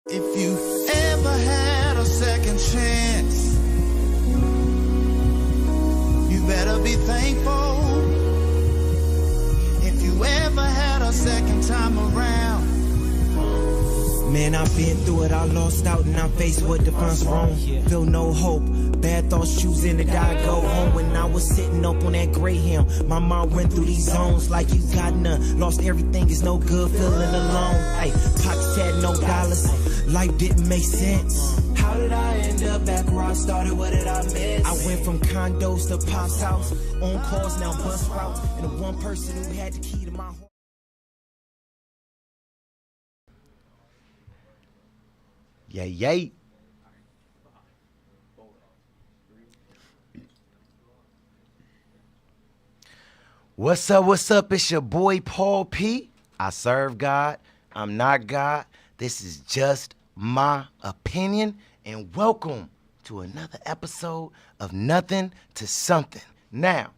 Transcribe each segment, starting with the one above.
If you ever had a second chance, you better be thankful. If you ever had a second time around, man, I've been through it, I lost out and I'm faced with defines wrong. Feel no hope, bad thoughts choosing to die, go home. When I was sitting up on that Greyhound, my mind went through these zones like you got none. Lost everything, is no good, feeling alone. Ay, pockets had no dollars, life didn't make sense. How did I end up back where I started, what did I miss? I went from condos to Pop's house, on calls, now bus routes, and the one person who had the key to my heart. Yay. What's up? It's your boy Paul P. I serve God. I'm not God. This is just my opinion. And welcome to another episode of Nothing to Something. Now,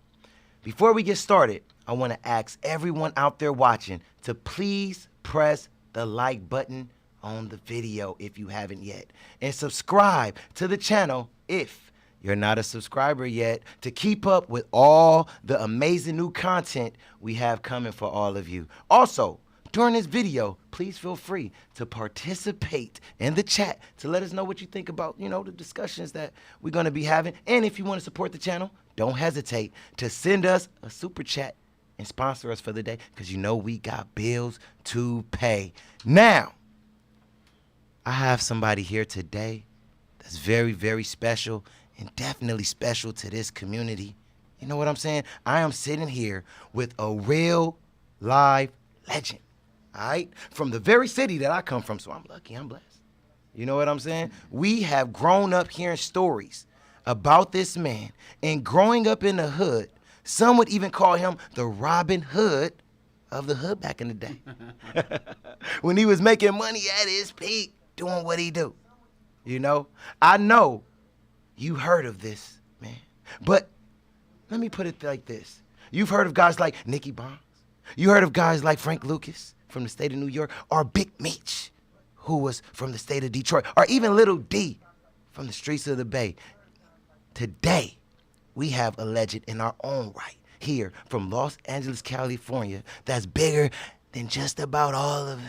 before we get started, I want to ask everyone out there watching to please press the like button on the video if you haven't yet, and subscribe to the channel if you're not a subscriber yet, to keep up with all the amazing new content we have coming for all of you. Also, during this video, please feel free to participate in the chat to let us know what you think about, the discussions that we're going to be having. And if you want to support the channel, don't hesitate to send us a super chat and sponsor us for the day, because we got bills to pay. Now, I have somebody here today that's very, very special and definitely special to this community. You know what I'm saying? I am sitting here with a real live legend, all right? From the very city that I come from, so I'm lucky, I'm blessed. You know what I'm saying? We have grown up hearing stories about this man, and growing up in the hood, some would even call him the Robin Hood of the hood back in the day. When he was making money at his peak, doing what he do. I know you heard of this, man. But let me put it like this. You've heard of guys like Nicky Bonds. You heard of guys like Frank Lucas from the state of New York, or Big Meech, who was from the state of Detroit, or even Little D from the streets of the Bay. Today, we have a legend in our own right here from Los Angeles, California, that's bigger than just about all of them.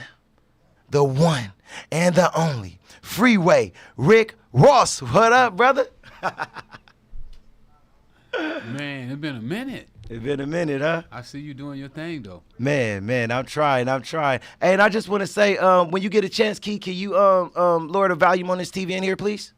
The one and the only Freeway Rick Ross. What up, brother? Man, it's been a minute. It's been a minute, huh? I see you doing your thing, though. Man, I'm trying. Hey, and I just want to say, when you get a chance, Key, can you lower the volume on this TV in here, please?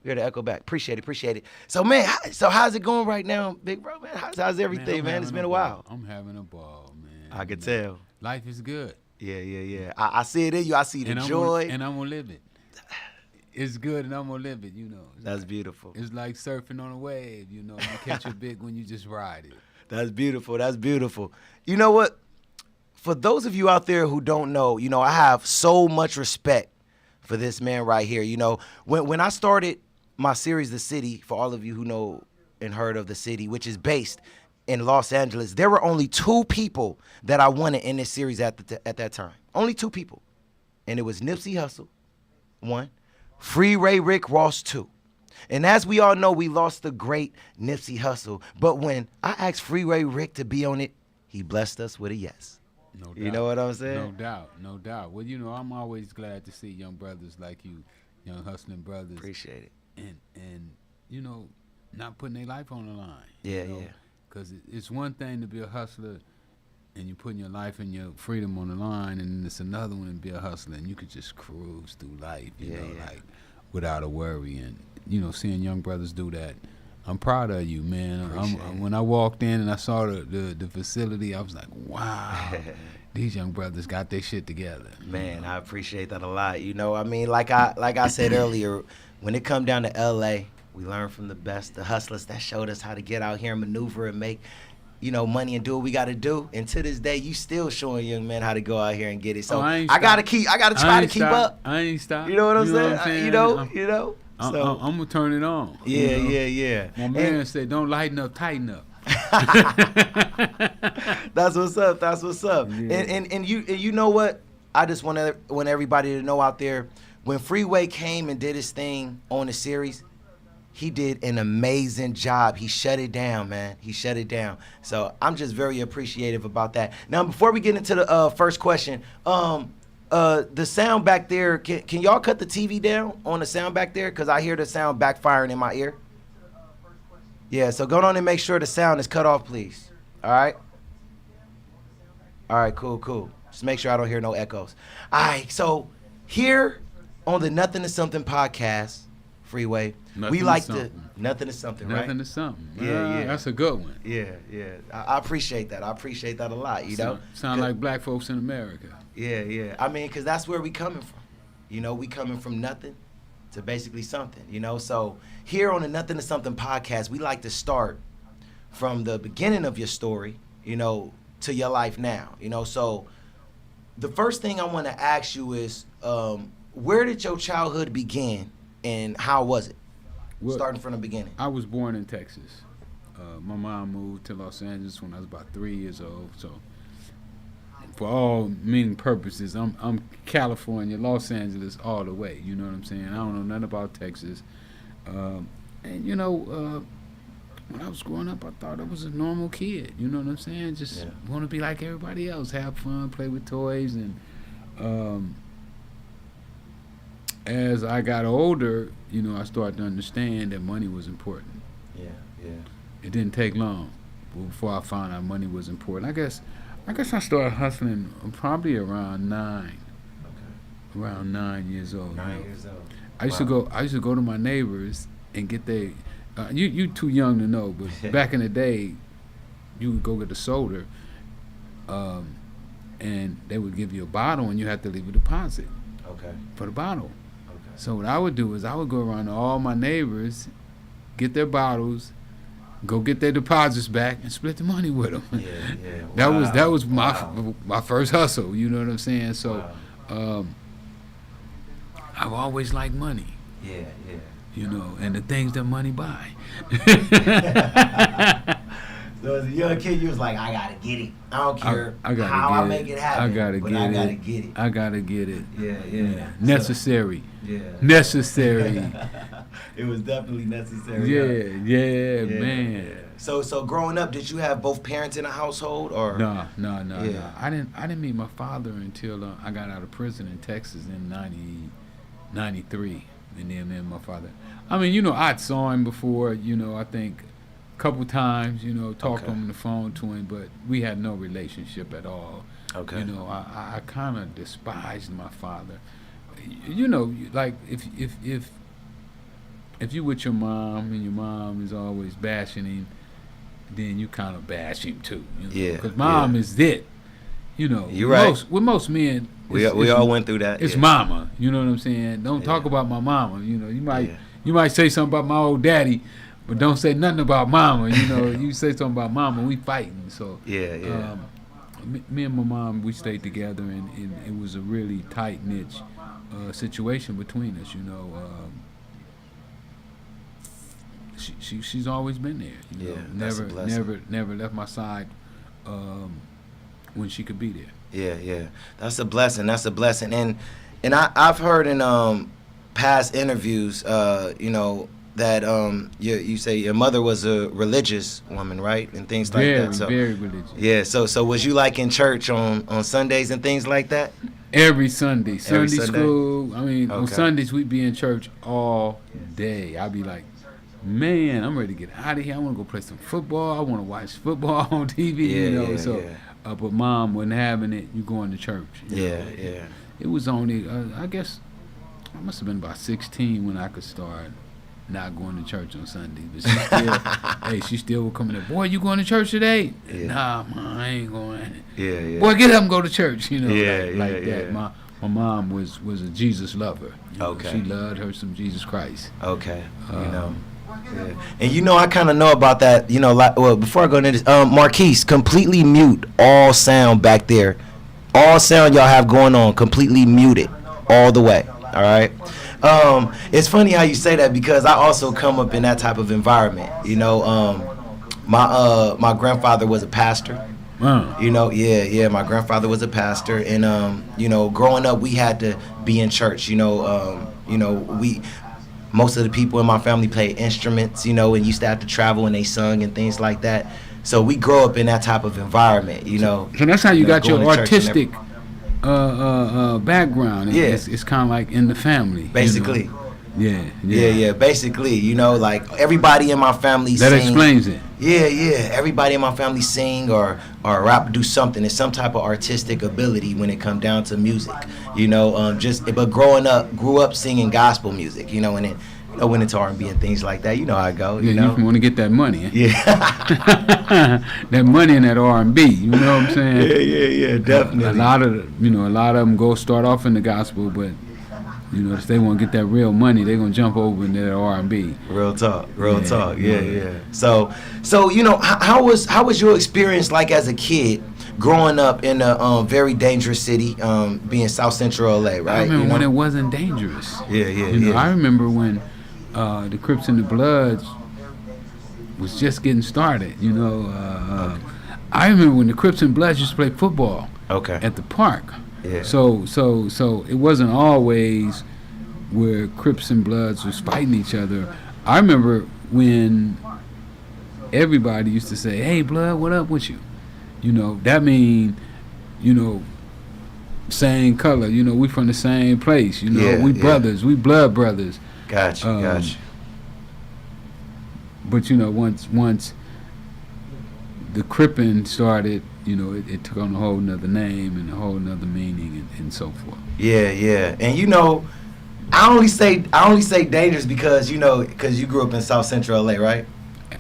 Hear the echo back. Appreciate it. So, man, how's it going right now, big bro, man? How's everything, man? It's been a while. I'm having a ball, man. I can tell. Life is good. Yeah. I see it in you. I see the joy. And I'm going to live it. It's good, and I'm going to live it, That's beautiful. It's like surfing on a wave, You catch a big when you just ride it. That's beautiful. You know what? For those of you out there who don't know, I have so much respect for this man right here. When I started my series, The City, for all of you who know and heard of The City, which is based in Los Angeles, there were only two people that I wanted in this series at that time. Only two people. And it was Nipsey Hussle, one, Freeway Rick Ross, two. And as we all know, we lost the great Nipsey Hussle. But when I asked Freeway Rick to be on it, he blessed us with a yes. No doubt. You know what I'm saying? No doubt. Well, I'm always glad to see young brothers like you, young hustling brothers. Appreciate it. And not putting their life on the line. Yeah. Because it's one thing to be a hustler and you're putting your life and your freedom on the line, and it's another one to be a hustler and you could just cruise through life, like without a worry. And, seeing young brothers do that, I'm proud of you, man. When I walked in and I saw the facility, I was like, wow, these young brothers got their shit together. Man, I appreciate that a lot. Like I said earlier, when it come down to L.A., we learned from the best, the hustlers that showed us how to get out here and maneuver and make, money and do what we got to do. And to this day, you still showing young men how to go out here and get it. So I gotta try to keep up. I ain't stop. You know what I'm saying? I'm gonna turn it on. Yeah. My man said, "Don't lighten up, tighten up." That's what's up. Yeah. And you know what? I just want everybody to know out there, when Freeway came and did his thing on the series, he did an amazing job. He shut it down, man. He shut it down. So I'm just very appreciative about that. Now, before we get into the first question, the sound back there, can y'all cut the TV down on the sound back there? Because I hear the sound backfiring in my ear. Yeah, so go on and make sure the sound is cut off, please. All right? All right, cool. Just make sure I don't hear no echoes. All right, so here on the Nothin to Somethin podcast, Freeway, we like to Nothin to Somethin, right? Nothin to Somethin. Yeah. That's a good one. Yeah. I appreciate that. I appreciate that a lot, you know? Sound like black folks in America. Yeah. I mean, because that's where we coming from. You know, we coming from nothing to basically something, you know? So here on the Nothin to Somethin podcast, we like to start from the beginning of your story, you know, to your life now, you know? So the first thing I want to ask you is, where did your childhood begin and how was it? Well, starting from the beginning. I was born in Texas. My mom moved to Los Angeles when I was about 3 years old. So, for all meaning purposes, I'm California, Los Angeles, all the way. You know what I'm saying? I don't know nothing about Texas. And you know, when I was growing up, I thought I was a normal kid. You know what I'm saying? Just want to be like everybody else, have fun, play with toys, and as I got older, you know, I started to understand that money was important. Yeah. It didn't take long before I found out money was important. I guess I started hustling probably around 9. Okay. Around 9 years old. 9 years old. I used to go to my neighbors and get their. You too young to know, but back in the day, you would go get a soda, and they would give you a bottle, and you had to leave a deposit. Okay. For the bottle. Okay. So what I would do is I would go around to all my neighbors, get their bottles, go get their deposits back, and split the money with them. Yeah. That was my first hustle. You know what I'm saying? So, I've always liked money. Yeah. You know, and the things that money buy. So as a young kid, you was like, I gotta get it. I don't care how I make it happen. I gotta get it. I gotta get it. Yeah. Necessary. Yeah. Necessary. It was definitely necessary. Yeah, man. Yeah. So growing up, did you have both parents in the household, or? No. I didn't meet my father until I got out of prison in Texas in 93. And then me and my father. I mean, you know, I saw him before, you know, I think a couple times, you know, talked on the phone to him, but we had no relationship at all. Okay. You know, I kind of despised my father. You know, like if you with your mom and your mom is always bashing him, then you kind of bash him too. You know? Yeah. Because mom is it. You know, you're right. With most men, we all went through that. It's mama. You know what I'm saying? Don't talk about my mama. You know, you might say something about my old daddy, but don't say nothing about mama. You know, you say something about mama, we fighting. So me and my mom, we stayed together, and it was a really tight knit situation between us. You know, she's always been there. You know? Never left my side. When she could be there. Yeah. That's a blessing. And I've heard in past interviews, you know, that you say your mother was a religious woman, right? And things like that. So, very religious. Yeah, so was you like in church on Sundays and things like that? Every Sunday. Sunday school. I mean, on Sundays we'd be in church all day. I'd be like, man, I'm ready to get out of here. I want to go play some football. I want to watch football on TV, but mom wasn't having it. You going to church. You know? It was only, I guess, I must have been about 16 when I could start not going to church on Sunday. But she still would come in there. Boy, you going to church today? Yeah. Nah, Mom, I ain't going. Yeah. Boy, get up and go to church. You know, like that. My mom was a Jesus lover. You know, she loved her some Jesus Christ. Okay. You know. Yeah. And you know, I kind of know about that. You know, like, well, before I go into this, Marquise, completely mute all sound back there. All sound y'all have going on, completely muted all the way. All right. It's funny how you say that because I also come up in that type of environment. You know, my grandfather was a pastor. Wow. You know, yeah. My grandfather was a pastor, and you know, growing up, we had to be in church. You know, most of the people in my family played instruments. You know, and used to have to travel, and they sung and things like that. So we grow up in that type of environment. You know. So that's how you got your going to church and artistic background. Yeah. It's kind of like in the family. basically. You know? Yeah. Yeah. Basically, you know, like everybody in my family That sing. explains it. Yeah. Everybody in my family sing or rap, do something. It's some type of artistic ability when it comes down to music. You know, but grew up singing gospel music. You know, and then went into R&B and things like that. You know how I go. You know, you want to get that money. Yeah. That money in that R&B. You know what I'm saying? Yeah. Definitely. A lot of them go start off in the gospel, but you know, if they want to get that real money, they're gonna jump over into that R&B. Real talk. Yeah. So you know, how was your experience like as a kid growing up in a very dangerous city, being South Central LA, right? I remember when it wasn't dangerous. Yeah. You know, I remember when the Crips and the Bloods was just getting started. You know, I remember when the Crips and Bloods used to play football. Okay. At the park. Yeah. So it wasn't always where Crips and Bloods was fighting each other. I remember when everybody used to say, "Hey, Blood, what up with you?" You know, that mean, you know, same color. You know, we from the same place. You know, we brothers. We blood brothers. Gotcha. But you know, once the Crippin' started, you know, it took on a whole nother name and a whole nother meaning and so forth. Yeah. And you know, I only say dangerous because you grew up in South Central LA, right?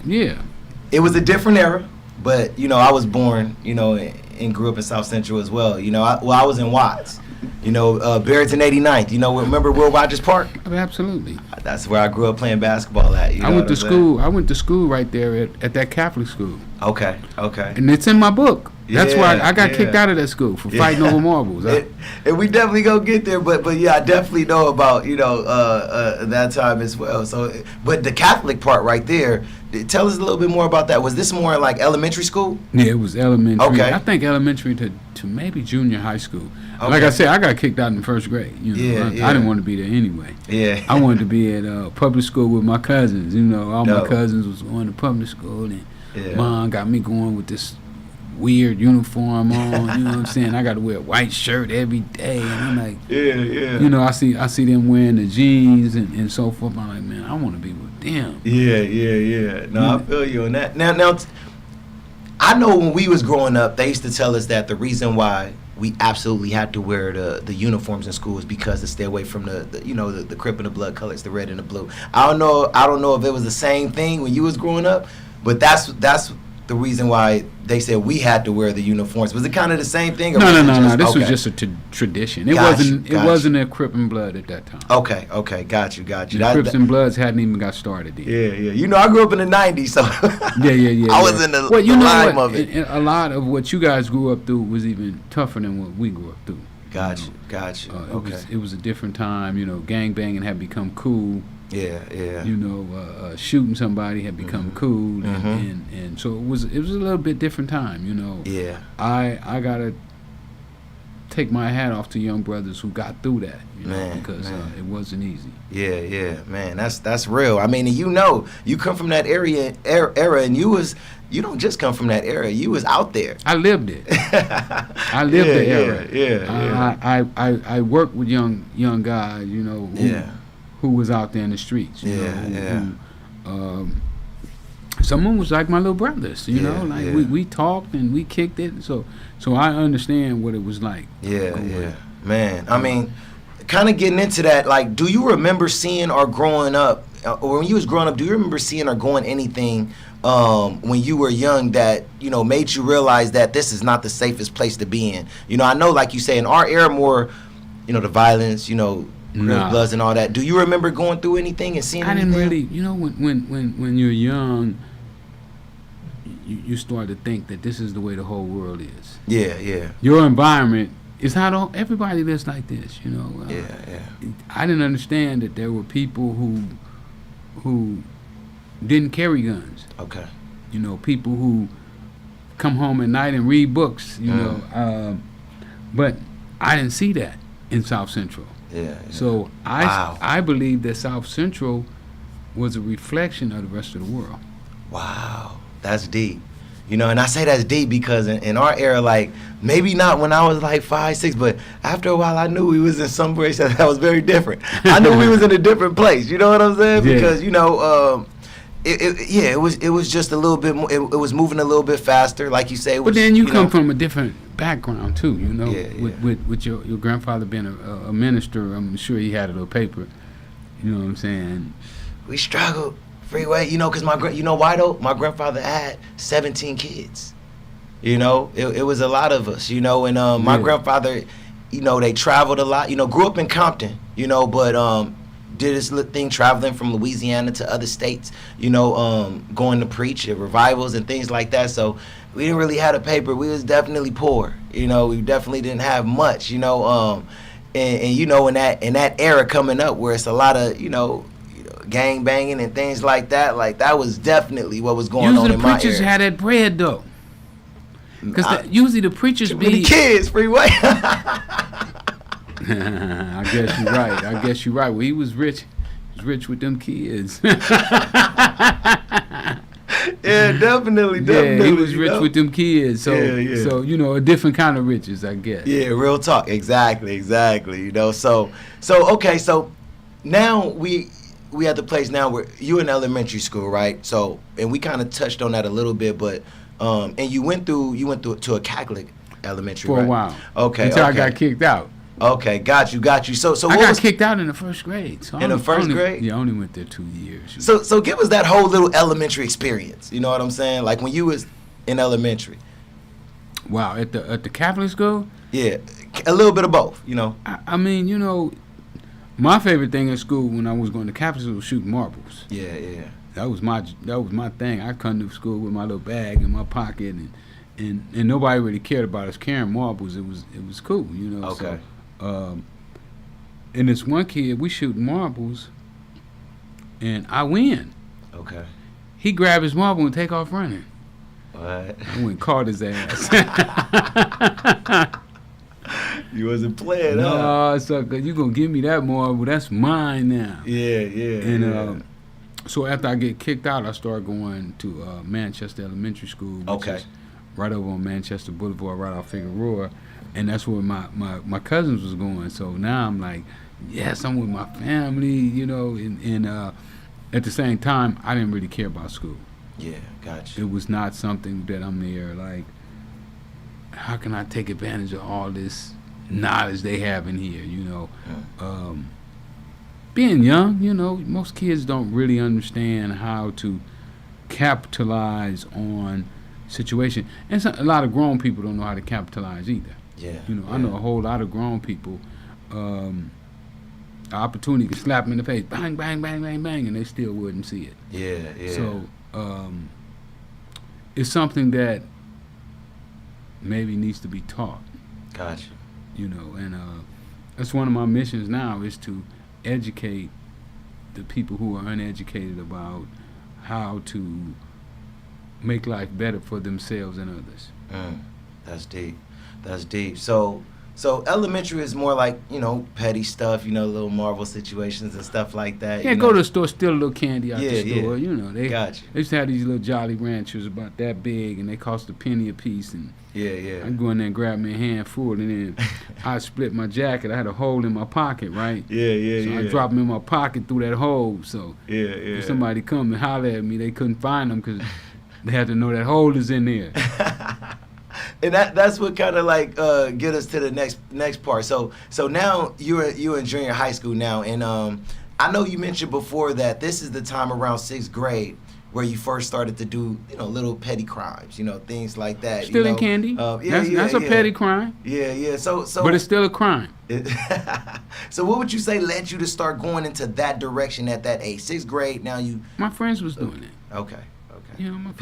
Yeah. It was a different era, but you know, I was born, you know, and grew up in South Central as well. You know, I was in Watts. You know, Barrett's in 89th. You know, remember Will Rogers Park? Absolutely. That's where I grew up playing basketball at. You know I went to school. I went to school right there at that Catholic school. Okay. And it's in my book. That's why I got kicked out of that school for fighting over marbles. And we definitely gonna get there, but yeah, I definitely know about that time as well. So, but the Catholic part right there, tell us a little bit more about that. Was this more like elementary school? Yeah, it was elementary. Okay. I think elementary to maybe junior high school. Okay. Like I said, I got kicked out in first grade. You know, I didn't want to be there anyway. Yeah. I wanted to be at public school with my cousins. You know, all my cousins was going to public school, and Mom got me going with this weird uniform on. You know what I'm saying? I got to wear a white shirt every day, and I'm like, yeah. You know, I see them wearing the jeans and so forth. I'm like, man, I want to be with them. Yeah. No, I feel you on that. Now, I know when we was growing up, they used to tell us that the reason why we absolutely had to wear the uniforms in school is because to stay away from the Crip and the Blood colors, the red and the blue. I don't know if it was the same thing when you was growing up, but that's the reason why they said we had to wear the uniforms. Was it kind of the same thing? Or No. This was just a tradition. It wasn't a Crip and Blood at that time. Okay. Got you. The Crips and Bloods hadn't even got started yet. Yeah. You know, I grew up in the '90s, so yeah. I was in the lime of it. A lot of what you guys grew up through was even tougher than what we grew up through. Got you. Okay. It was a different time. You know, gang banging had become cool. Yeah. You know, shooting somebody had become cool, and so it was a little bit different time. You know. Yeah. I gotta take my hat off to young brothers who got through that. You know, because it wasn't easy. Yeah, man. That's real. I mean, you know, you come from that era, and you don't just come from that era. You was out there. I lived it. I lived the era. Yeah. I worked with young guys. You know. Who was out there in the streets? You know, someone was like my little brothers. You know, like we talked and we kicked it. So I understand what it was like. Yeah. Man, I mean, kind of getting into that. Like, do you remember seeing or growing up, or when you was growing up, do you remember seeing or going anything when you were young that made you realize that this is not the safest place to be in? You know, I know, like you say, in our era, more, the violence, Bloods and all that. Do you remember going through anything and seeing anything? I didn't really, when you're young, you start to think that this is the way the whole world is. Yeah. Your environment is how everybody lives like this, Yeah. I didn't understand that there were people who didn't carry guns. Okay. People who come home at night and read books, you know. But I didn't see that in South Central. Yeah. So I believe that South Central was a reflection of the rest of the world. Wow, that's deep. You know, and I say that's deep because in our era, like, maybe not when I was like 5, 6, but after a while I knew we was in some place that was very different. I knew we was in a different place, you know what I'm saying? Yeah. Because, you know, it was just a little bit more, it was moving a little bit faster, like you say. But then you come from a different background too, you know, Yeah, with your grandfather being a minister. I'm sure he had a little paper, you know what I'm saying? We struggled. Freeway, you know, because you know why though? My grandfather had 17 kids. You know, it was a lot of us, you know, and my grandfather, you know, they traveled a lot, you know, grew up in Compton, you know, but did this little thing traveling from Louisiana to other states, you know, going to preach at revivals and things like that. So we didn't really have a paper. We was definitely poor, you know, we definitely didn't have much, you know, and you know, in that era coming up where it's a lot of, you know, gang banging and things like that was definitely what was going on in my area. Usually the preachers had that bread though, because usually the preachers too many kids, Freeway. I guess you're right. Well, he was rich. He was rich with them kids. Yeah, definitely. Yeah, he was rich with them kids. So, yeah. So you know, a different kind of riches, I guess. Yeah, real talk. Exactly. You know, so okay, so now we at the place now where you in elementary school, right? So, and we kind of touched on that a little bit, but and you went through to a Catholic elementary for right? a while. Okay. Until I got kicked out. Okay, got you. So I got kicked out in the first grade. So in the first grade? Yeah, I only went there 2 years. So give us that whole little elementary experience. You know what I'm saying? Like when you was in elementary. Wow, at the Catholic school? Yeah, a little bit of both. You know. I mean, you know, my favorite thing in school when I was going to Catholic school was shooting marbles. Yeah. That was my thing. I come to school with my little bag in my pocket, and nobody really cared about us carrying marbles. It was cool, you know. Okay. So, and this one kid, we shooting marbles, and I win. Okay. He grabbed his marble and take off running. What? I went and caught his ass. You wasn't playing, huh? No, sucker, you gonna give me that marble? That's mine now. Yeah. And so after I get kicked out, I started going to Manchester Elementary School, which is right over on Manchester Boulevard, right off Figueroa, and that's where my cousins was going. So now I'm like, yes, I'm with my family, you know, and at the same time, I didn't really care about school. Yeah, gotcha. It was not something that I'm there like, how can I take advantage of all this knowledge they have in here, you know? Yeah. Being young, you know, most kids don't really understand how to capitalize on situation, and a lot of grown people don't know how to capitalize either. Yeah. You know, I know a whole lot of grown people. Opportunity could slap them in the face, bang, bang, bang, bang, bang, and they still wouldn't see it. Yeah. So it's something that maybe needs to be taught. Gotcha. You know, and that's one of my missions now, is to educate the people who are uneducated about how to make life better for themselves and others. That's deep. So elementary is more like, you know, petty stuff, you know, little Marvel situations and stuff like that. Yeah, go to the store, steal a little candy out the store. Yeah. You know, they used to have these little Jolly Ranchers about that big, and they cost a penny a piece. And yeah. I'd go in there and grab me a handful, and then I'd split my jacket. I had a hole in my pocket, right? Yeah. So I'd drop them in my pocket through that hole. So if somebody come and holler at me, they couldn't find them because they had to know that hole is in there. And that's what kind of like get us to the next part. So now you're in junior high school now, and I know you mentioned before that this is the time around 6th grade where you first started to do, you know, little petty crimes, you know, things like that. Stealing candy. That's a petty crime. Yeah. So but it's still a crime. So what would you say led you to start going into that direction at that age? 6th grade. Now my friends was doing it. Okay. You know, my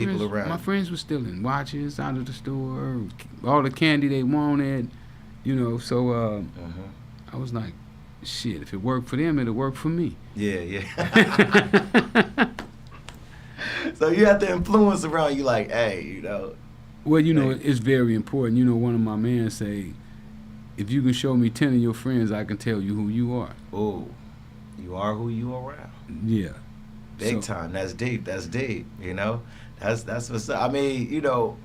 friends were stealing watches out of the store, all the candy they wanted, you know. So I was like, shit, if it worked for them, it'll work for me. Yeah. So you have the influence around you, like, hey, you know, Well, you know, Like- it's very important. You know, one of my men say, if you can show me 10 of your friends, I can tell you who you are. Oh, you are who you around. Yeah. Big So- time. That's deep. That's deep. You know, that's what's up. I mean, you know,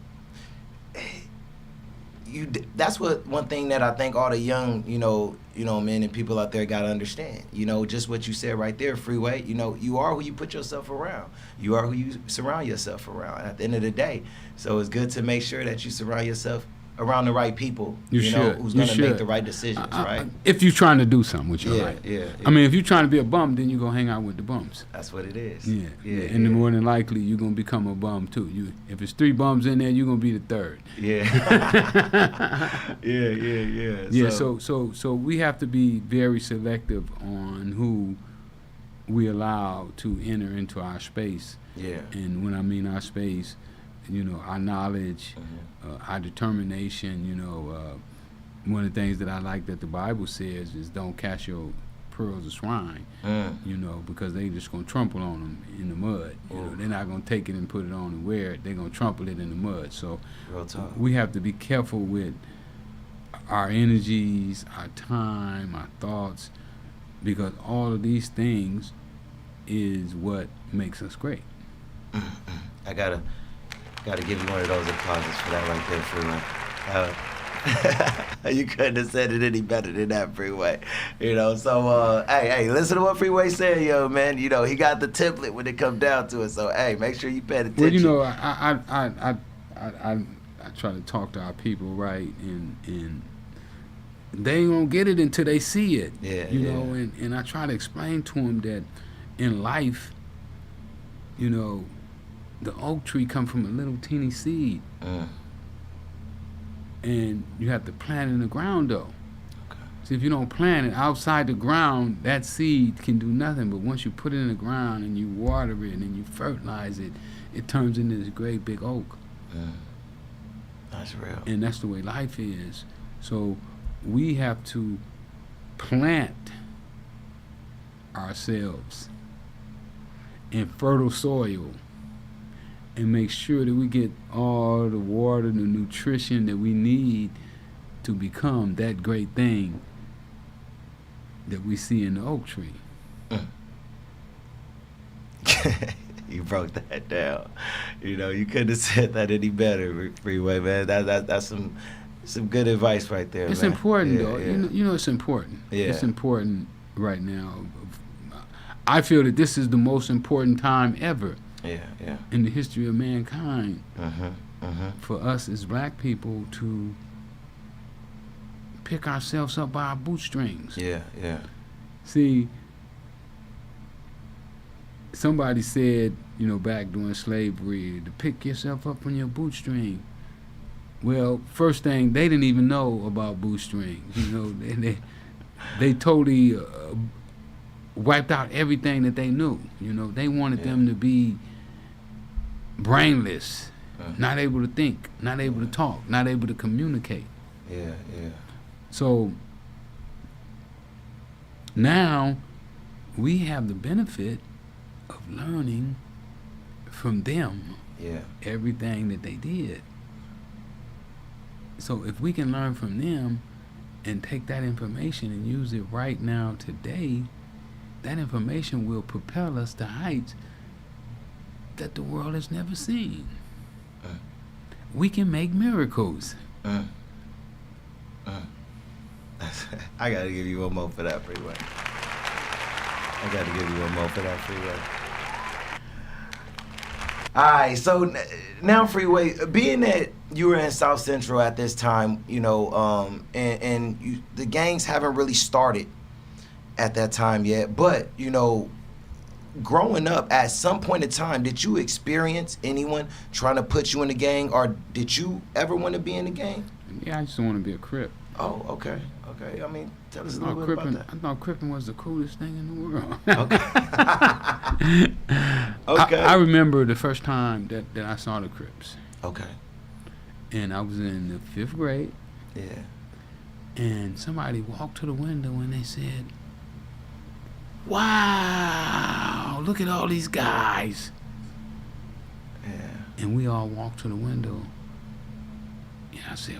that's what one thing that I think all the young, you know, men and people out there gotta understand. You know, just what you said right there, Freeway. You know, you are who you put yourself around. You are who you surround yourself around. At the end of the day, so it's good to make sure that you surround yourself around the right people. You know, should. who's You gonna make should. the right decisions, right? If you're trying to do something with your Yeah, life. yeah, I mean, if you're trying to be a bum, then you go hang out with the bums. That's what it is. Yeah. yeah, And then more than likely, you're going to become a bum, too. If it's 3 bums in there, you're going to be the third. Yeah. yeah. Yeah, so we have to be very selective on who we allow to enter into our space. Yeah. And when I mean our space, you know, our knowledge, our determination, you know, one of the things that I like that the Bible says is don't cast your pearls of swine, you know, because they just going to trample on them in the mud. You know, they're not going to take it and put it on and wear it. They're going to trample it in the mud. So Real talk. we have to be careful with our energies, our time, our thoughts, because all of these things is what makes us great. I gotta give you one of those applauses for that right there, Freeway. You couldn't have said it any better than that, Freeway. You know, so hey, listen to what Freeway said, yo, man. You know, he got the template when it comes down to it. So hey, make sure you pay attention. Well, you know, I try to talk to our people, right, and they ain't gonna get it until they see it. Yeah, you yeah. know, and I try to explain to them that in life, you know, the oak tree come from a little teeny seed, and you have to plant it in the ground, though. Okay. See, if you don't plant it outside the ground, that seed can do nothing. But once you put it in the ground and you water it and you fertilize it, it turns into this great big oak. That's real. And that's the way life is. So we have to plant ourselves in fertile soil and make sure that we get all the water, the nutrition that we need to become that great thing that we see in the oak tree. You broke that down. You know, you couldn't have said that any better, Freeway, man. That's some good advice right there. It's man. important, Yeah, though. yeah. You know, it's important. Yeah. It's important right now. I feel that this is the most important time ever Yeah. in the history of mankind Mm-hmm. for us as black people to pick ourselves up by our bootstrings. Yeah. See, somebody said, you know, back during slavery, to pick yourself up on your bootstring. Well, first thing, they didn't even know about bootstrings. You know, they totally wiped out everything that they knew. You know, they wanted them to be brainless, not able to think, not able to talk, not able to communicate. Yeah. So now we have the benefit of learning from them Yeah. everything that they did. So if we can learn from them and take that information and use it right now today, that information will propel us to heights that the world has never seen. We can make miracles. I gotta give you one more for that, Freeway. All right, so now, Freeway, being that you were in South Central at this time, you know, and the gangs haven't really started at that time yet, but, you know, growing up, at some point in time, did you experience anyone trying to put you in the gang, or did you ever want to be in the gang? Yeah, I just want to be a Crip. Oh, okay. I mean, tell us a I little bit about that. thought cripping was the coolest thing in the world. Okay. I remember the first time that I saw the Crips. Okay. And I was in the 5th grade, Yeah. and somebody walked to the window and they said, "Wow, look at all these guys." Yeah. And we all walked to the window, And I said,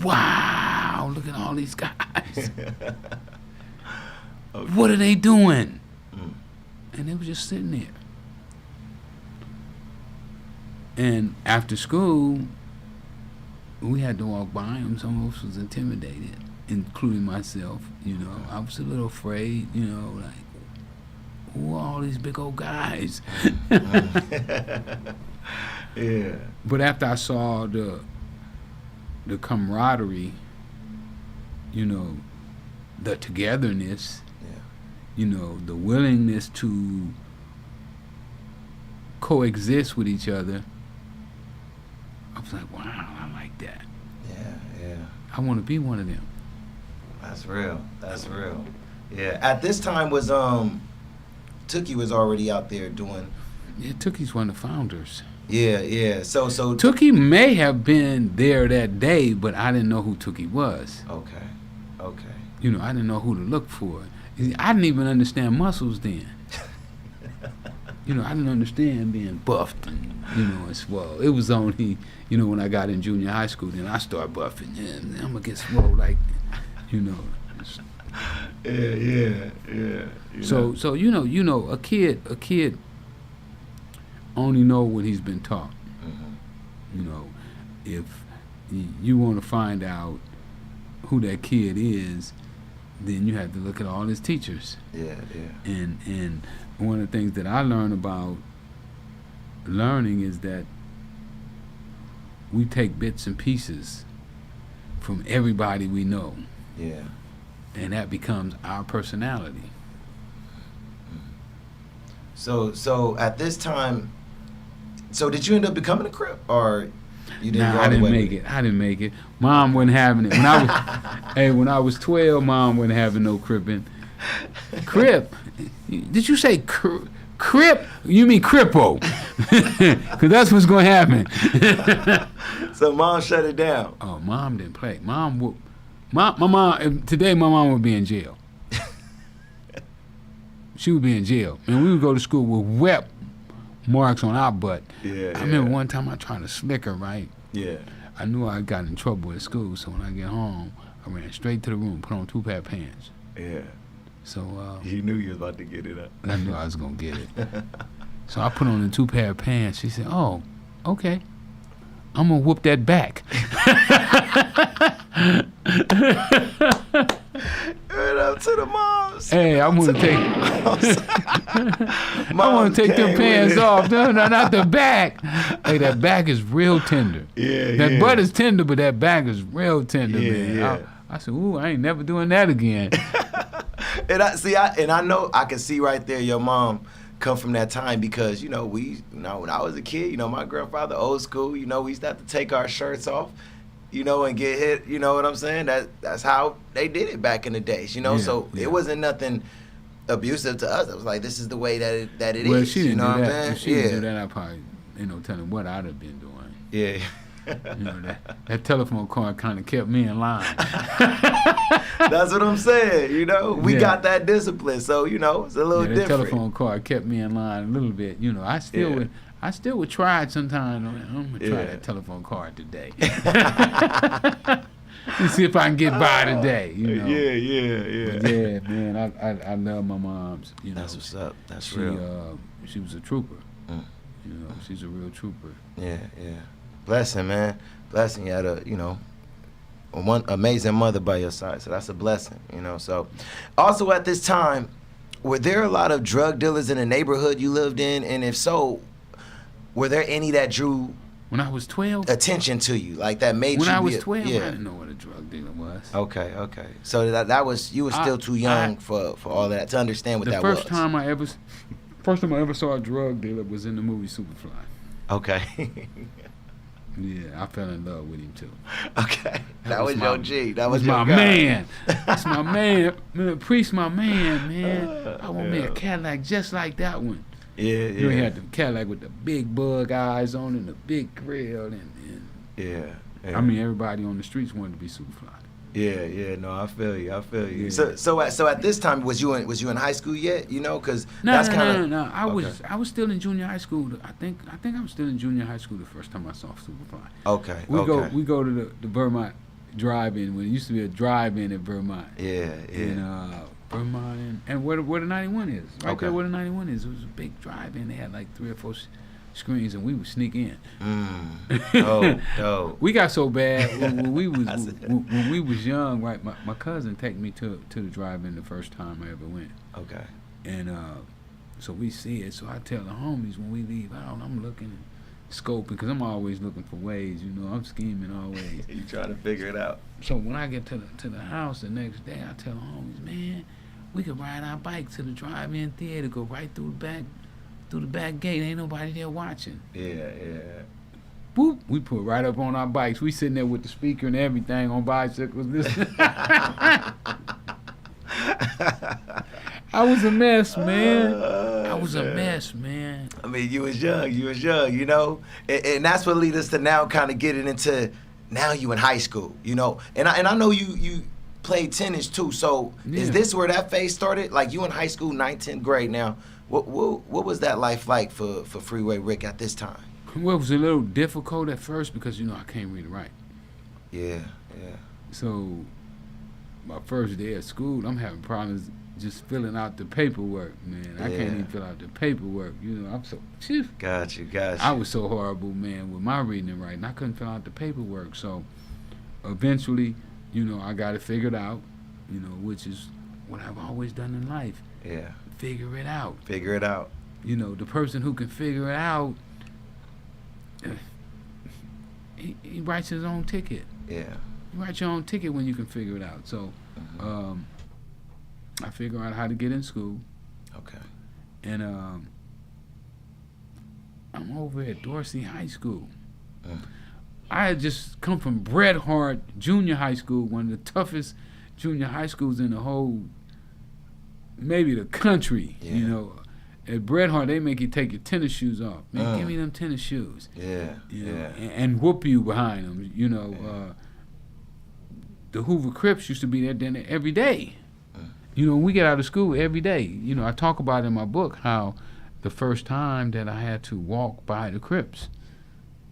wow, look at all these guys. Okay. What are they doing? And they were just sitting there. And after school, we had to walk by them. Some of us was intimidated, including myself. You know, I was a little afraid, you know, like, who are all these big old guys? Yeah. But after I saw the camaraderie, you know, the togetherness, you know, the willingness to coexist with each other, I was like, wow, I like that. Yeah. I want to be one of them. That's real. That's real. Yeah. At this time was Tookie was already out there doing. Yeah, Tookie's one of the founders. Yeah. So Tookie may have been there that day, but I didn't know who Tookie was. Okay. You know, I didn't know who to look for. I didn't even understand muscles then. You know, I didn't understand being buffed and, you know, and swole. It was only, you know, when I got in junior high school, then I started buffing. Yeah, I'm going to get swole like, you know. Yeah. So you know, a kid only know what he's been taught. Mm-hmm. You know, if you want to find out who that kid is, then you have to look at all his teachers. Yeah. And one of the things that I learned about learning is that we take bits and pieces from everybody we know. Yeah. And that becomes our personality. So at this time, so did you end up becoming a Crip, or you didn't? Nah, I didn't make it. I didn't make it. Mom wasn't having it. When I was 12, Mom wasn't having no cripping. Crip? Did you say Crip? You mean Crippo? Because that's what's going to happen. So Mom shut it down. Oh, Mom didn't play. My mom, today my mom would be in jail. She would be in jail. And we would go to school with wet marks on our butt. Yeah. I remember one time I tried to slick her, right? Yeah. I knew I got in trouble at school, so when I get home, I ran straight to the room, put on 2 pair of pants. Yeah. So You knew you was about to get it up. I knew I was gonna get it. So I put on the 2 pair of pants. She said, "Oh, okay, I'm gonna whoop that back." Right up to the moms. Hey, I want to take. I want to take them pants off. No, not the back. Hey, that back is real tender. Yeah. That butt is tender, but that back is real tender, man. Yeah. I said, ooh, I ain't never doing that again. And I know I can see right there your mom come from that time, because when I was a kid, my grandfather, old school, we used to have to take our shirts off, and get hit. You know what I'm saying? That's how they did it back in the days. So it wasn't nothing abusive to us. It was like, this is the way that it well, is. She didn't do that. If she yeah. didn't do that, I probably telling what I'd have been doing. Yeah. That telephone call kind of kept me in line. That's what I'm saying. We got that discipline, so it's a little that different. Telephone call kept me in line a little bit. I still would try it sometimes. I'm gonna try that telephone card today. Let's see if I can get by today. Yeah. But yeah, man, I love my moms. That's what's up. That's real. She was a trooper. She's a real trooper. Yeah. Blessing, man. Blessing. You had one amazing mother by your side, so that's a blessing. So also at this time, were there a lot of drug dealers in the neighborhood you lived in, and if so, were there any that drew when I was 12 attention to you, like that made when you? I was 12, yeah. I didn't know what a drug dealer was. Okay. So that was, you were still too young for all that to understand what that was. First time I ever saw a drug dealer was in the movie Superfly. Okay. Yeah, I fell in love with him too. Okay, that was your G. That was my your guy. man. That's my man. Priest, my man. I want me a Cadillac just like that one. Yeah. You had the Cadillac with the big bug eyes on and the big grill and yeah. I mean, everybody on the streets wanted to be Superfly. Yeah. No, I feel you. Yeah. So at this time, was you in high school yet? You know, because No. I Okay. was still in junior high school. I think I was still in junior high school the first time I saw Superfly. Okay. We go to the Vermont drive-in when it used to be a drive-in at Vermont. Yeah. In Vermont and where the 91 is. Right Okay. there where the 91 is. It was a big drive-in. They had like 3 or 4 screens and we would sneak in. Dope. We got so bad when we was young, right? My cousin take me to the drive-in the first time I ever went. Okay. And so we see it. So I tell the homies when we leave out, I'm looking, scoping, because I'm always looking for ways. You know, I'm scheming always. You trying to figure it out. So when I get to the house the next day, I tell the homies, man, we could ride our bike to the drive-in theater, go right through the back gate. Ain't nobody there watching. Yeah. Boop, we put right up on our bikes. We sitting there with the speaker and everything on bicycles. I was a mess, man. I was a mess, man. I mean, you was young, you know, and that's what leads us to now kind of getting into now you in high school, you know, and I know you played tennis too. So is this where that phase started? Like you in high school, 9th, 10th grade now. What was that life like for Freeway Rick at this time? Well, it was a little difficult at first because, you know, I can't read and write. Yeah. So my first day at school, I'm having problems just filling out the paperwork, man. I can't even fill out the paperwork. You know, I'm so... Got you. I was so horrible, man, with my reading and writing. I couldn't fill out the paperwork. So eventually, you know, I got it figured out, you know, which is what I've always done in life. Yeah. Figure it out. You know, the person who can figure it out, he writes his own ticket. Yeah. You write your own ticket when you can figure it out. So I figure out how to get in school. Okay. And I'm over at Dorsey High School. I had just come from Bret Hart Junior High School, one of the toughest junior high schools in the whole, maybe the country, you know. At Bret Hart, they make you take your tennis shoes off. Man, give me them tennis shoes. Yeah. And whoop you behind them, you know. The Hoover Crips used to be there every day. You know, when we get out of school every day. You know, I talk about in my book how the first time that I had to walk by the Crips,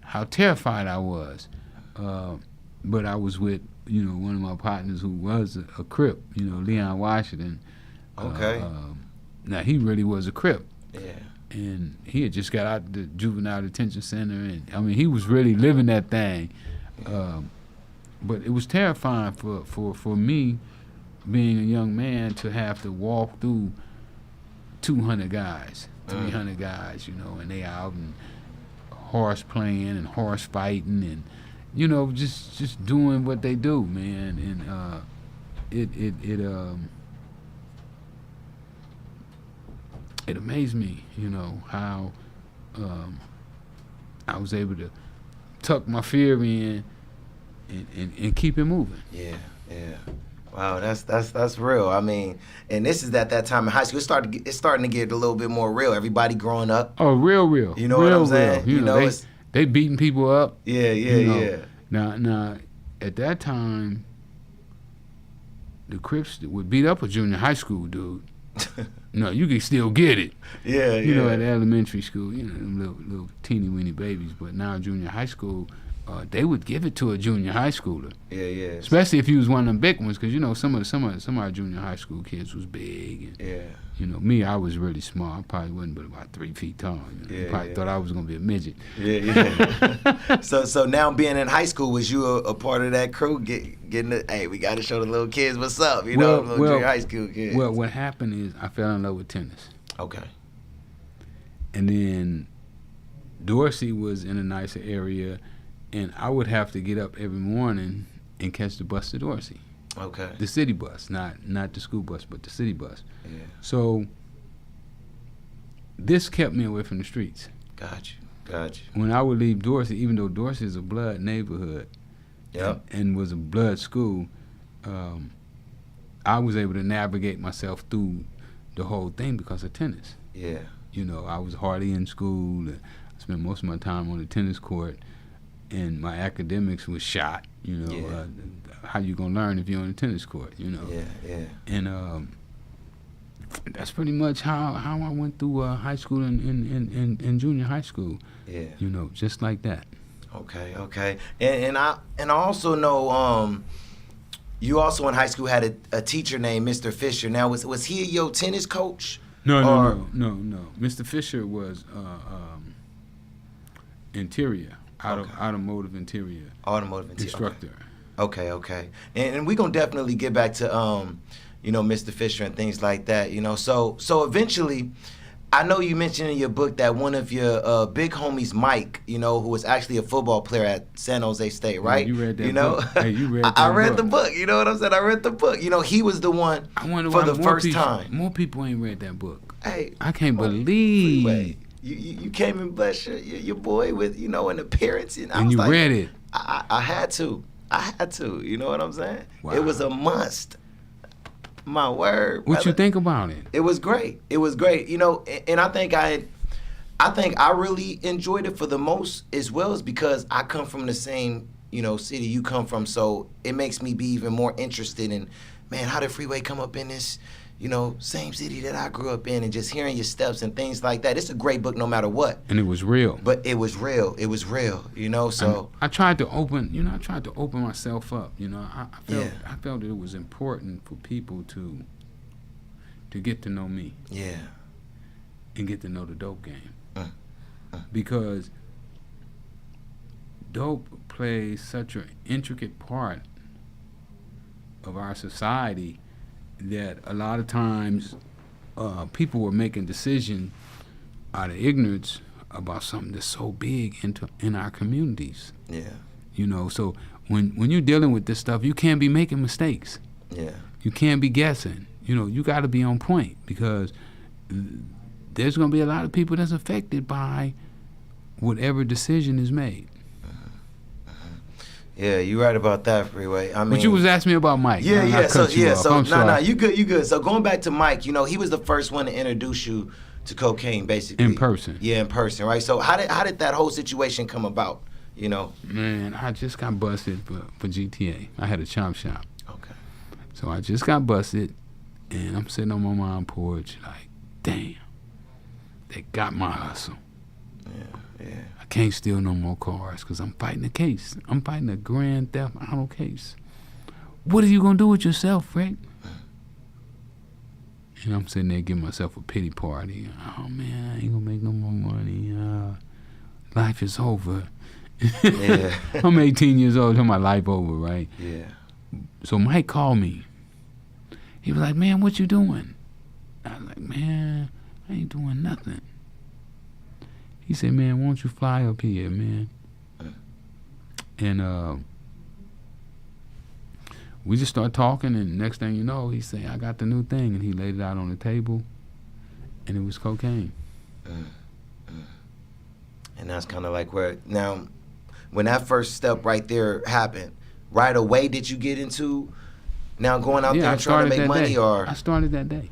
how terrified I was. But I was with, you know, one of my partners who was a Crip, you know, Leon Washington. Okay. Now, he really was a Crip. Yeah. And he had just got out the juvenile detention center. And, I mean, he was really living that thing. But it was terrifying for me, being a young man, to have to walk through 200 guys, 300 guys, you know, and they out and horse playing and horse fighting and, you know, just doing what they do, man. And it amazed me, you know, how I was able to tuck my fear in and keep it moving. Yeah. Wow, that's real. I mean, and this is at that time in high school. It's starting to get a little bit more real. Everybody growing up. Oh, real. You know what I'm saying? You know they beating people up. Yeah. Now, at that time, the Crips would beat up a junior high school dude. No, you can still get it. Yeah. You know, at elementary school, you know, them little teeny weeny babies. But now junior high school, they would give it to a junior high schooler. Yeah. Especially if he was one of them big ones, because you know some of our junior high school kids was big. And, you know, me, I was really small. I probably wasn't but about 3 feet tall. You know? Probably thought I was gonna be a midget. Yeah. So now being in high school, was you a part of that crew? Getting the, hey, we got to show the little kids what's up. You know, little junior high school kids. Well, what happened is I fell in love with tennis. Okay. And then Dorsey was in a nicer area, and I would have to get up every morning and catch the bus to Dorsey. Okay. The city bus, not the school bus, but the city bus. Yeah. So this kept me away from the streets. Got you. When I would leave Dorsey, even though Dorsey is a blood neighborhood, and was a blood school, I was able to navigate myself through the whole thing because of tennis. Yeah. You know, I was hardly in school. I spent most of my time on the tennis court. and my academics was shot. You know, how you gonna learn if you're on the tennis court? You know. And that's pretty much how I went through high school and junior high school. Yeah. You know, just like that. Okay. And I also know you also in high school had a teacher named Mr. Fisher. Now was he your tennis coach? No. Mr. Fisher was interior, automotive interior. Automotive interior instructor. Okay. And we're gonna definitely get back to you know, Mr. Fisher and things like that, you know. So eventually, I know you mentioned in your book that one of your big homies, Mike, you know, who was actually a football player at San Jose State, right? Yeah, you read that book. Hey, you read that I read the book, you know what I'm saying? I read the book. You know, he was the one for the first time. More people ain't read that book. Hey, I can't believe. Freeway. You came and blessed your boy with, you know, an appearance. And you like, read it. I had to. You know what I'm saying? Wow. It was a must. My word. What you think about it? It was great. You know, and I think I really enjoyed it for the most as well, is because I come from the same, you know, city you come from, so it makes me be even more interested in, man, how did Freeway come up in this, you know, same city that I grew up in, and just hearing your steps and things like that. It's a great book no matter what. And it was real. But it was real, you know, so. I tried to open myself up, you know. I felt that it was important for people to get to know me. Yeah. And get to know the dope game. Because dope plays such an intricate part of our society that a lot of times people were making decisions out of ignorance about something that's so big in our communities. Yeah. You know, so when you're dealing with this stuff, you can't be making mistakes. Yeah. You can't be guessing. You know, you got to be on point, because there's going to be a lot of people that's affected by whatever decision is made. Yeah, you're right about that, Freeway. I mean, but you was asking me about Mike. Yeah. So you good. So going back to Mike, you know, he was the first one to introduce you to cocaine, basically. In person. Yeah, in person, right? So how did that whole situation come about? You know. Man, I just got busted for GTA. I had a chop shop. Okay. So I just got busted, and I'm sitting on my mom's porch like, damn, they got my hustle. Yeah. I can't steal no more cars because I'm fighting a case. I'm fighting a grand theft auto case. What are you going to do with yourself, Frank? And I'm sitting there giving myself a pity party. Oh, man, I ain't going to make no more money. Life is over. Yeah. I'm 18 years old. My life over, right? Yeah. So Mike called me. He was like, man, what you doing? I was like, man, I ain't doing nothing. He said, man, won't you fly up here, man? And we just start talking, and next thing you know, he said, I got the new thing, and he laid it out on the table, and it was cocaine. And that's kind of like where, now, when that first step right there happened, right away did you get into now going out there and trying to make money? Or I started that day.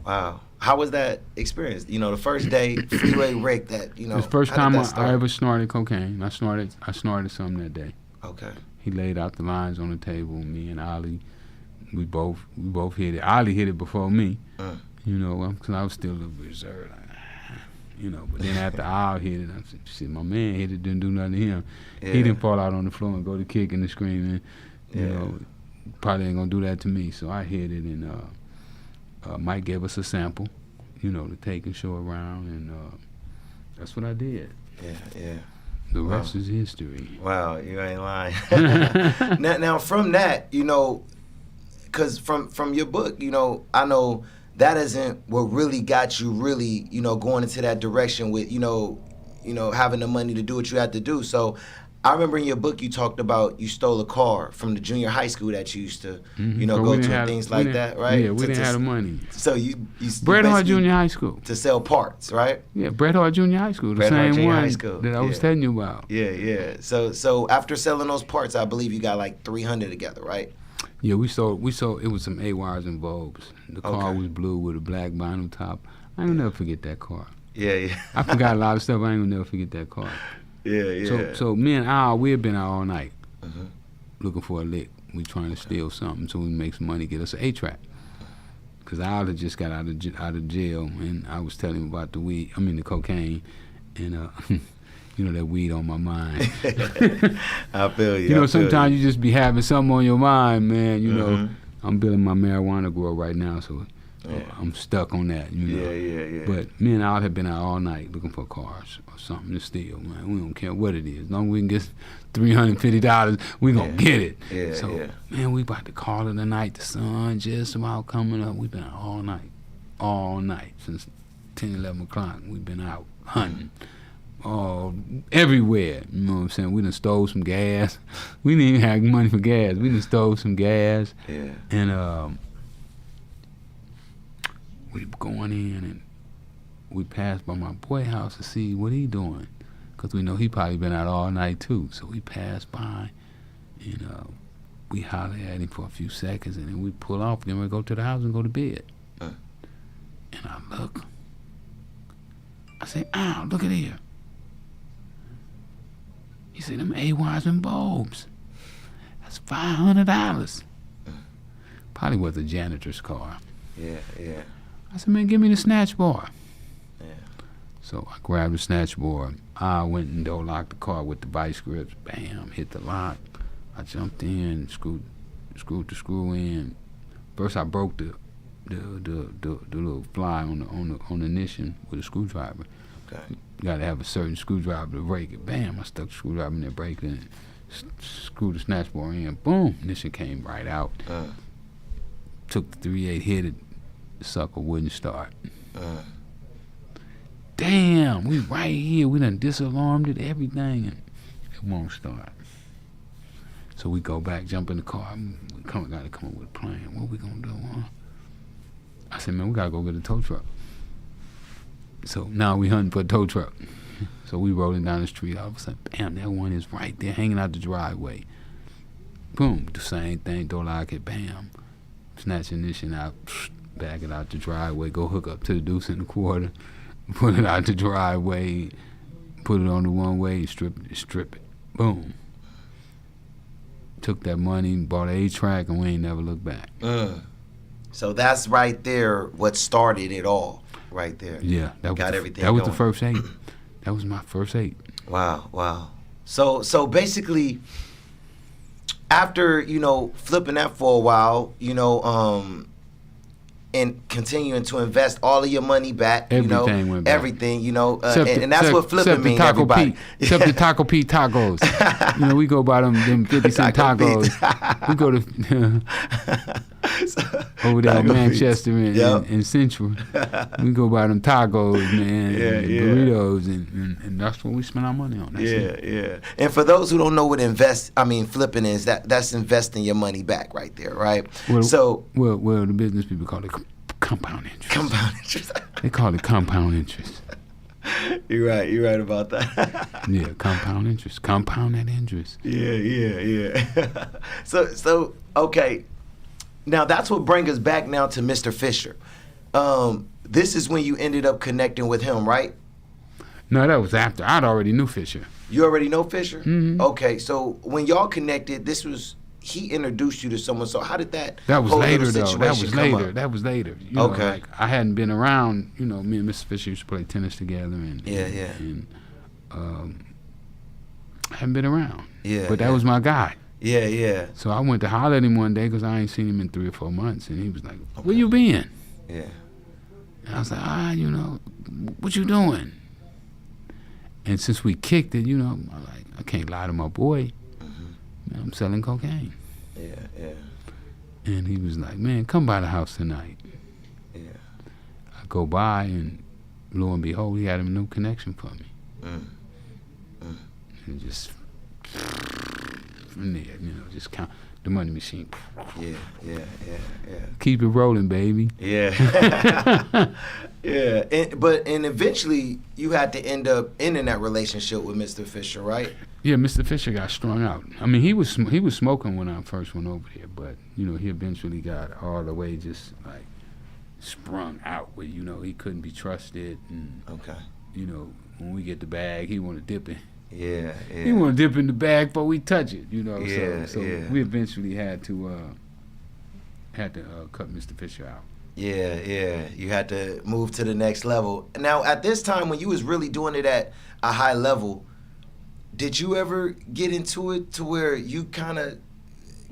Wow. How was that experience? You know, the first day, Freeway Rick, that, you know. The first time I ever snorted cocaine. I snorted some that day. Okay. He laid out the lines on the table. Me and Ali, we both hit it. Ali hit it before me, you know, because I was still a little reserved, you know. But then after I hit it, I said, shit, my man hit it, didn't do nothing to him. Yeah. He didn't fall out on the floor and go to kicking and screaming. You know, probably ain't gonna do that to me. So I hit it, and Mike gave us a sample, you know, to take and show around, and that's what I did. Yeah. The rest is history. Wow, you ain't lying. now, from that, you know, because from your book, you know, I know that isn't what really got you really, you know, going into that direction with, you know, having the money to do what you had to do. So I remember in your book you talked about you stole a car from the junior high school that you used to, you know, go to and things like that, right? Yeah, we didn't have the money. So you Bret Hart Junior High School. To sell parts, right? Yeah, Bret Hart Junior High School, the same one that I was telling you about. Yeah. So after selling those parts, I believe you got like 300 together, right? Yeah, we sold. It was some A-Wires and Vogues. The car was blue with a black vinyl top. I ain't gonna never forget that car. Yeah. I forgot a lot of stuff. I ain't gonna never forget that car. Yeah. So me and Al, we had been out all night looking for a lick. We trying to steal something so we can make some money, get us an 8-track. Because Al had just got out of jail, and I was telling him about the cocaine, and you know, that weed on my mind. I feel you. You know, sometimes you just be having something on your mind, man. You know, I'm building my marijuana grow right now, so I'm stuck on that. You know. Yeah. But me and Al have been out all night looking for cars or something to steal, man. We don't care what it is. As long as we can get $350, we gonna get it. Man, we about to call it a night. The sun just about coming up. We've been out all night since 10, 11 o'clock. We've been out hunting. Everywhere, you know what I'm saying? We done stole some gas. We didn't even have money for gas. We done stole some gas. Yeah. And we were going in, and we passed by my boy house to see what he doing, because we know he probably been out all night too. So we passed by, and we hollered at him for a few seconds, and then we pull off, then we go to the house and go to bed. And I look. I say, "Ow, look at here." He said, "Them AYs and bulbs. That's $500. Probably was a janitor's car. Yeah. I said, "Man, give me the snatch bar." Yeah. So I grabbed the snatch bar. I went and door locked the car with the vice grips. Bam, hit the lock. I jumped in, screwed the screw in. First I broke the little fly on the ignition with a screwdriver. Okay. You gotta have a certain screwdriver to break it. Bam, I stuck the screwdriver in there, break it, and screwed the snatch bar in. Boom, ignition came right out. Took the 3/8, hit it, the sucker wouldn't start. Damn, we right here. We done disalarmed it, everything, and it won't start. So we go back, jump in the car. We gotta come up with a plan. What we gonna do, huh? I said, "Man, we gotta go get a tow truck." So now we hunting for a tow truck. So we rolling down the street. All of a sudden, bam, that one is right there, hanging out the driveway. Boom, the same thing, door lock it, bam. Snatch ignition out, back it out the driveway, go hook up to the deuce in the quarter, put it out the driveway, put it on the one way, strip it. Boom. Took that money, bought an 8-track, and we ain't never looked back. So that's right there what started it all, right there. Yeah, that was the first 8. That was my first 8. Wow. So basically, after, you know, flipping that for a while, you know, and continuing to invest all of your money back, everything went back. Everything, you know, and that's what flipping means, everybody. Except the Taco Pete tacos. You know, we go buy them 50-cent tacos. We go to over there in Manchester and Central. We go buy them tacos, man, and burritos, and that's what we spend our money on. That's it. And for those who don't know what flipping is, that's investing your money back right there, right? Well, the business people call it compound interest. Compound interest. They call it compound interest. You're right about that. Yeah, compound interest. Compound that interest. Yeah. So okay. Now that's what brings us back now to Mr. Fisher. This is when you ended up connecting with him, right? No, that was after. I'd already knew Fisher. You already know Fisher? Mm-hmm. Okay, so when y'all connected, he introduced you to someone. So how did that? That was whole later, little though. situation come up? That was later. You know, okay. Like, I hadn't been around. You know, me and Mr. Fisher used to play tennis together, and I hadn't been around. Yeah. But that was my guy. Yeah. So I went to holler at him one day because I ain't seen him in 3 or 4 months, and he was like, "Where you been?" Yeah. And I was like, you know, what you doing? And since we kicked it, you know, I can't lie to my boy. Man, I'm selling cocaine. Yeah. And he was like, "Man, come by the house tonight." Yeah. I go by, and lo and behold, he had a new connection for me. And just from there, you know, just count the money machine. Yeah. Keep it rolling, baby. Yeah. Yeah. And eventually you had to end up ending that relationship with Mr. Fisher, right? Yeah, Mr. Fisher got strung out. I mean, he was smoking when I first went over there, but you know, he eventually got all the way just like sprung out where, you know, he couldn't be trusted, and okay. you know, when we get the bag, he want to dip it. Yeah, yeah. He want to dip in the bag before we touch it, you know. Yeah, so yeah. we eventually had to cut Mr. Fisher out. Yeah, yeah. You had to move to the next level. Now, at this time, when you was really doing it at a high level, did you ever get into it to where you kind of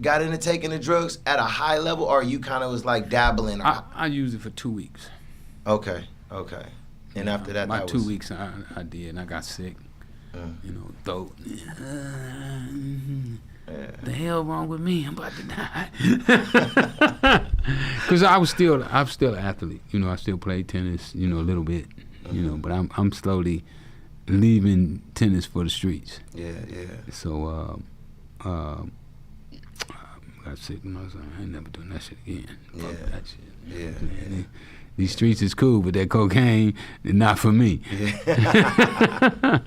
got into taking the drugs at a high level, or you kind of was like dabbling? I used it for 2 weeks. Okay. And after that, about that 2 was... weeks I did, and I got sick. You know, throat. The hell wrong with me? I'm about to die. Because I'm still an athlete. You know, I still play tennis. You know, a little bit. You know, but I'm slowly leaving tennis for the streets. Yeah. So got sick, and I was like, I ain't never doing that shit again. Fuck that shit. Yeah. Man, these streets is cool, but that cocaine is not for me. Yeah.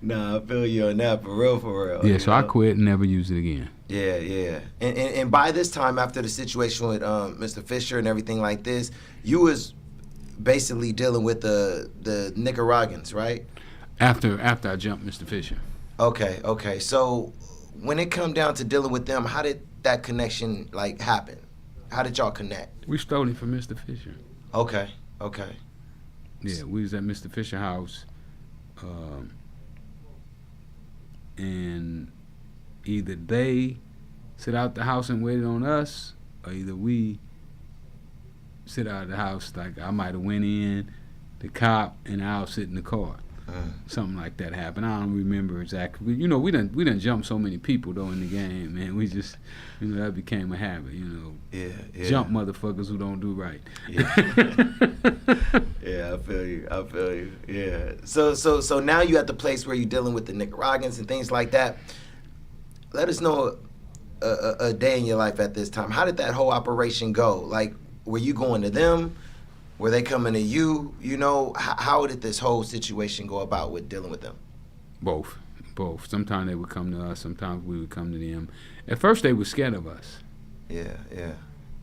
Nah, I feel you on that, for real. Yeah, so I quit and never used it again. Yeah. And by this time, after the situation with Mr. Fisher and everything like this, you was basically dealing with the Nicaraguans, right? After I jumped Mr. Fisher. Okay. So when it come down to dealing with them, how did that connection like happen? How did y'all connect? We stole him from Mr. Fisher. Okay. Yeah, we was at Mr. Fisher house, and either they sit out the house and waited on us, or either we sit out of the house. Like I might have went in, the cop, and I'll sit in the car. Something like that happened. I don't remember exactly. You know, we done jumped so many people though in the game, man. We just, you know, that became a habit. You know, Yeah. jump motherfuckers who don't do right. Yeah, I feel you. Yeah. So now you at the place where you're dealing with the Nicaraguans and things like that. Let us know a day in your life at this time. How did that whole operation go? Like, were you going to them? Were they coming to you? You know, how did this whole situation go about with dealing with them? Both. Sometimes they would come to us. Sometimes we would come to them. At first, they were scared of us. Yeah.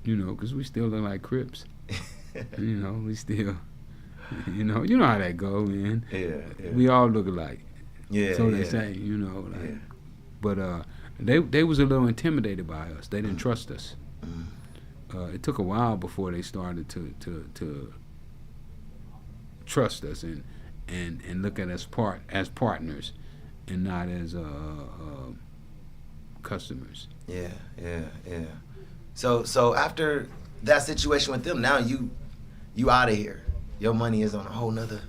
You know, because we still look like Crips. You know, we still, you know how that go, man. Yeah. We all look alike. Yeah. So they say, you know. Like, but they was a little intimidated by us. They didn't trust us. It took a while before they started to trust us and look at us as partners and not as customers. Yeah. So after that situation with them, now you out of here. Your money is on a whole nother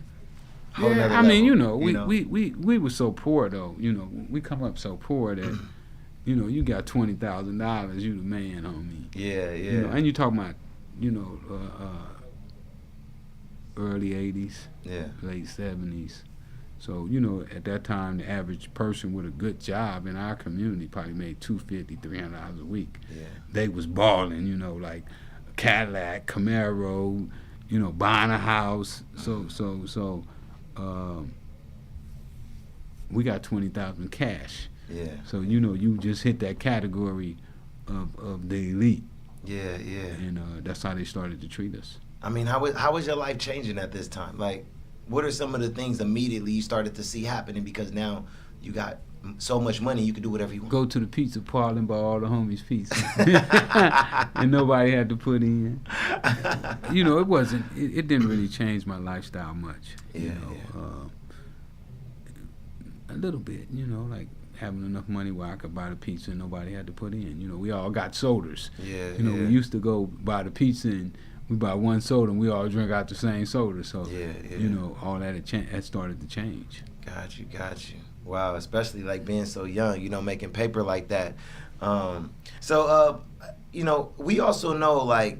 I level, mean, you know, we were so poor though. You know, we come up so poor that. You know, you got $20,000, you the man, homie. Yeah. You know, and you talking about, you know, early 80s, late 70s. So, you know, at that time, the average person with a good job in our community probably made $250, $300 a week. Yeah. They was balling, you know, like Cadillac, Camaro, you know, buying a house. So we got $20,000 cash. Yeah. So, you know, you just hit that category of the elite. Yeah. And that's how they started to treat us. I mean, how was your life changing at this time? Like, what are some of the things immediately you started to see happening because now you got so much money you can do whatever you want? Go to the pizza parlor and buy all the homies pizza. And nobody had to put in. You know, it didn't really change my lifestyle much. You know, a little bit, you know, like having enough money where I could buy the pizza and nobody had to put in. You know, we all got sodas. Yeah. You know, we used to go buy the pizza and we buy one soda and we all drink out the same soda. So, you know, all that had started to change. Got you. Wow, especially like being so young, you know, making paper like that. You know, we also know, like,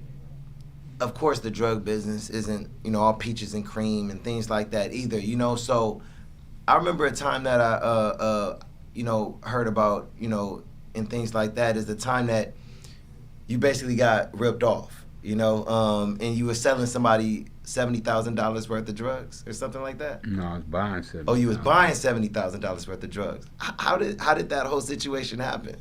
of course the drug business isn't, you know, all peaches and cream and things like that either, you know. So I remember a time that I, you know, heard about, you know, and things like that is the time that you basically got ripped off, you know, and you were selling somebody $70,000 worth of drugs or something like that. No, I was buying $70,000. Oh, you was buying $70,000 worth of drugs. How did that whole situation happen?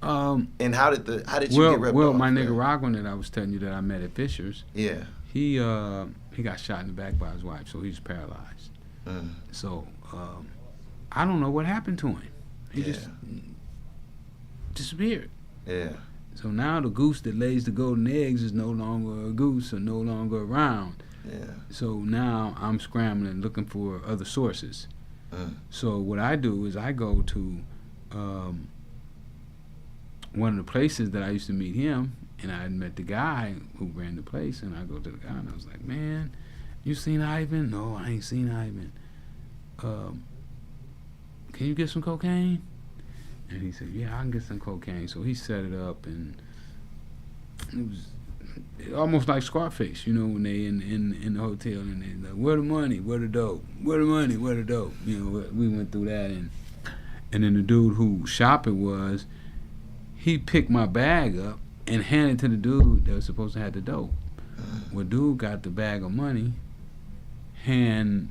And how did you get ripped off? Well, my Nicaraguan that I was telling you that I met at Fisher's. Yeah. He got shot in the back by his wife, so he's paralyzed. So I don't know what happened to him. He just disappeared. Yeah. So now the goose that lays the golden eggs is no longer a goose or no longer around. Yeah. So now I'm scrambling, looking for other sources. So what I do is I go to one of the places that I used to meet him, and I had met the guy who ran the place, and I go to the guy and I was like, man, you seen Ivan? No, I ain't seen Ivan. Can you get some cocaine? And he said, yeah, I can get some cocaine. So he set it up, and it was almost like Scarface, you know, when they in the hotel and they like, where the money, where the dope, where the money, where the dope. You know, we went through that, and then the dude who shop it was, he picked my bag up and handed it to the dude that was supposed to have the dope. Well, dude got the bag of money, hand